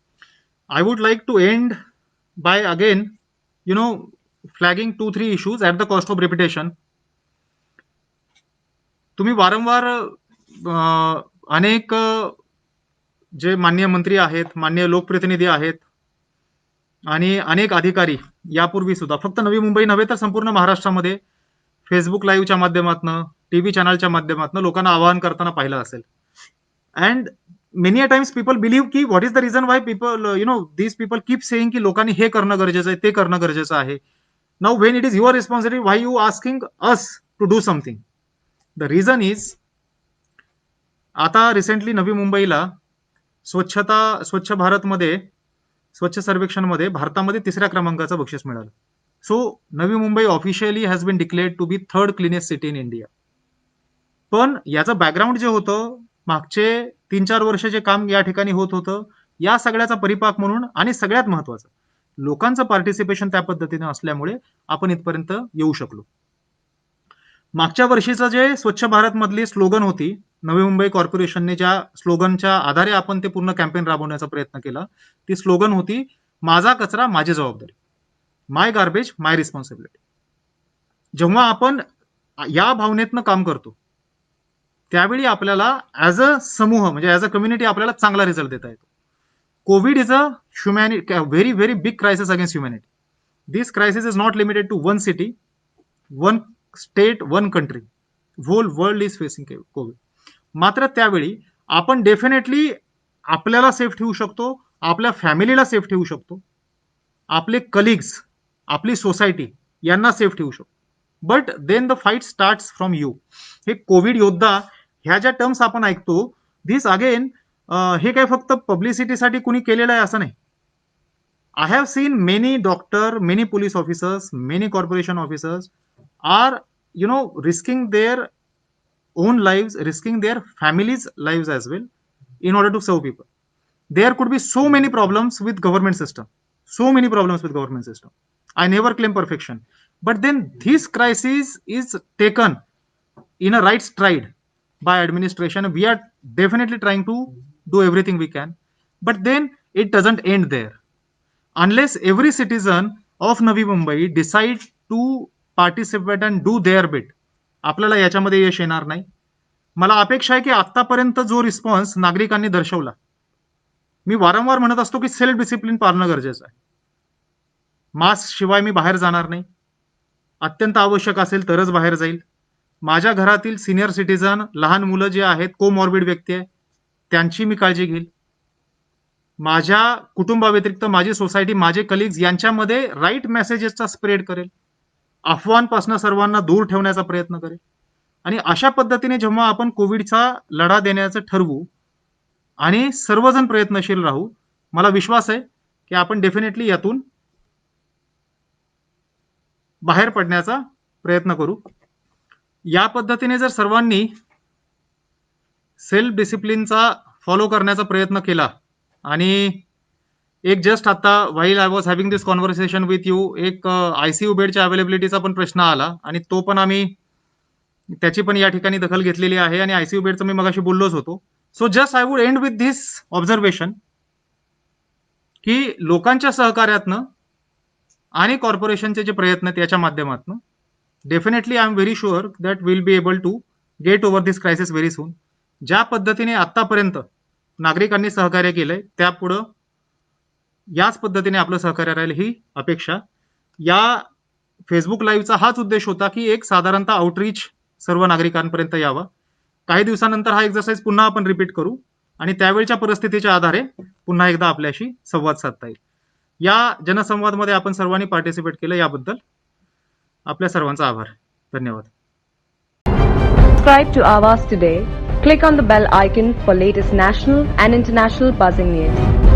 I would like to end by again, flagging 2-3 issues at the cost of repetition. तुम्ही वारंवार अनेक जे माननीय मंत्री आहेत, माननीय लोकप्रतिनिधी आहेत, आणि अनेक अधिकारी यापूर्वी सुद्धा फक्त नवी मुंबई नव्हे तर संपूर्ण महाराष्ट्रामध्ये फेसबुक लाईव्हच्या माध्यमातून, टीव्ही चॅनलच्या माध्यमातून लोकांना आवाहन करताना पाहिलं असेल. And many a times people believe की what is the reason why these people keep saying की लोकांनी हे करणं गरजेचं आहे, ते करणं गरजेचं आहे. Now when it is your responsibility, why you asking us to do something? The reason is, आता रिसेंटली नवी मुंबईला स्वच्छ भारतमध्ये, स्वच्छ सर्वेक्षणमध्ये भारतामध्ये 3ऱ्या क्रमांकाचं बक्षीस मिळालं. So Navi Mumbai officially has been declared to be 3rd cleanest city in India. पण याचं बॅकग्राऊंड जे होतं, मागचे 3-4 वर्ष जे काम या ठिकाणी होत होतं, या सगळ्याचा परिपाक म्हणून, आणि सगळ्यात महत्वाचं लोकांचं पार्टिसिपेशन त्या पद्धतीने असल्यामुळे आपण इथपर्यंत येऊ शकलो. मागच्या वर्षीचं जे स्वच्छ भारत मधली स्लोगन होती, नवी मुंबई कॉर्पोरेशनने ज्या स्लोगनच्या आधारे आपण ते पूर्ण कॅम्पेन राबवण्याचा प्रयत्न केला, ती स्लोगन होती, माझा कचरा माझी जबाबदारी, माय गार्बेज माय रिस्पॉन्सिबिलिटी. जेव्हा आपण या भावनेतनं काम करतो त्यावेळी आपल्याला ऍज अ समूह, म्हणजे ऍज अ कम्युनिटी आपल्याला चांगला रिझल्ट देता येतो. COVID is a very very big crisis against humanity. This crisis is not limited to one city, one state, one country. Whole world is facing COVID. मात्र त्यावेळी आपण definitely आपल्याला safe ठेवू शकतो, आपल्या फॅमिलीला सेफ ठेवू शकतो, आपले कलिग्स, आपली सोसायटी यांना सेफ ठेवू शकतो. But then the fight starts from you. हे कोविड योद्धा ह्या ज्या टर्म्स आपण ऐकतो, दिस अगेन हे काय फक्त पब्लिसिटीसाठी कुणी केलेलं आहे असं नाही. I have seen many doctor, many police officers, many corporation officers are risking their own lives, risking their families' lives as well in order to serve people. There could be so many problems with government system. I never claim perfection. But then this crisis is taken in a right stride by administration. We are definitely trying to do everything we can. But then it doesn't end there. Unless every citizen of Navi Mumbai decide to participate and do there bit, आपल्याला याच्यामध्ये यश येणार नाही. मला अपेक्षा आहे की आतापर्यंत जो रिस्पॉन्स नागरिकांनी दर्शवला, मी वारंवार म्हणत असतो की सेल्फ डिसिप्लिन पाळणं गरजेचं आहे. मास्क शिवाय मी बाहेर जाणार नाही. अत्यंत आवश्यक असेल तरच बाहेर जाईल. माझ्या घरातील सिनियर सिटीजन, लहान मुलं जे आहेत, कोमॉर्बिड व्यक्ती आहे, त्यांची मी काळजी घेईल. माझ्या कुटुंबाव्यतिरिक्त माझी सोसायटी, माझे कलिग्स यांच्यामध्ये राईट मेसेजेसचा स्प्रेड करेल. अफवांपासून सर्वांना दूर ठेवण्याचा प्रयत्न करेल. आणि अशा पद्धतीने जेव्हा आपण कोविडचा लढा देण्याचं ठरवू आणि सर्वजण प्रयत्नशील राहू, मला विश्वास आहे की आपण डेफिनेटली यातून बाहेर पडण्याचा प्रयत्न करू. या पद्धतीने जर सर्वांनी सेल्फ डिसिप्लिनचा फॉलो करण्याचा प्रयत्न केला आणि एक जस्ट आता while I was having this conversation with you, एक आयसीयू बेडच्या अवेलेबिलिटीचा पण प्रश्न आला आणि तो पण आम्ही त्याची पण या ठिकाणी दखल घेतलेली आहे आणि आयसीयू बेडचं मी मगाशी बोललोच होतो. So just I would end with this observation की लोकांच्या सहकार्यातनं आणि कॉर्पोरेशनचे जे प्रयत्न आहेत याच्या माध्यमातून definitely I am very sure that will be able to get over this crisis very soon. ज्या पद्धतीने आतापर्यंत नागरिकांनी सहकार्य केलंय त्यापुढं याच पद्धतीने आपलं सहकार्य राहील ही अपेक्षा. या फेसबुक लाईव्हचा हाच उद्देश होता की एक साधारणतः आउटरीच सर्व नागरिकांपर्यंत यावा. काही दिवसानंतर हा एक्सरसाइज पुन्हा आपण रिपीट करू आणि त्यावेळच्या परिस्थितीच्या आधारे पुन्हा एकदा आपल्याशी संवाद साधता येईल. या जनसंवादमध्ये आपण सर्वांनी पार्टिसिपेट केलं याबद्दल आपल्या सर्वांचा आभार. धन्यवाद. Subscribe to Awaaz today. Click on the bell icon for latest national and international buzzing news.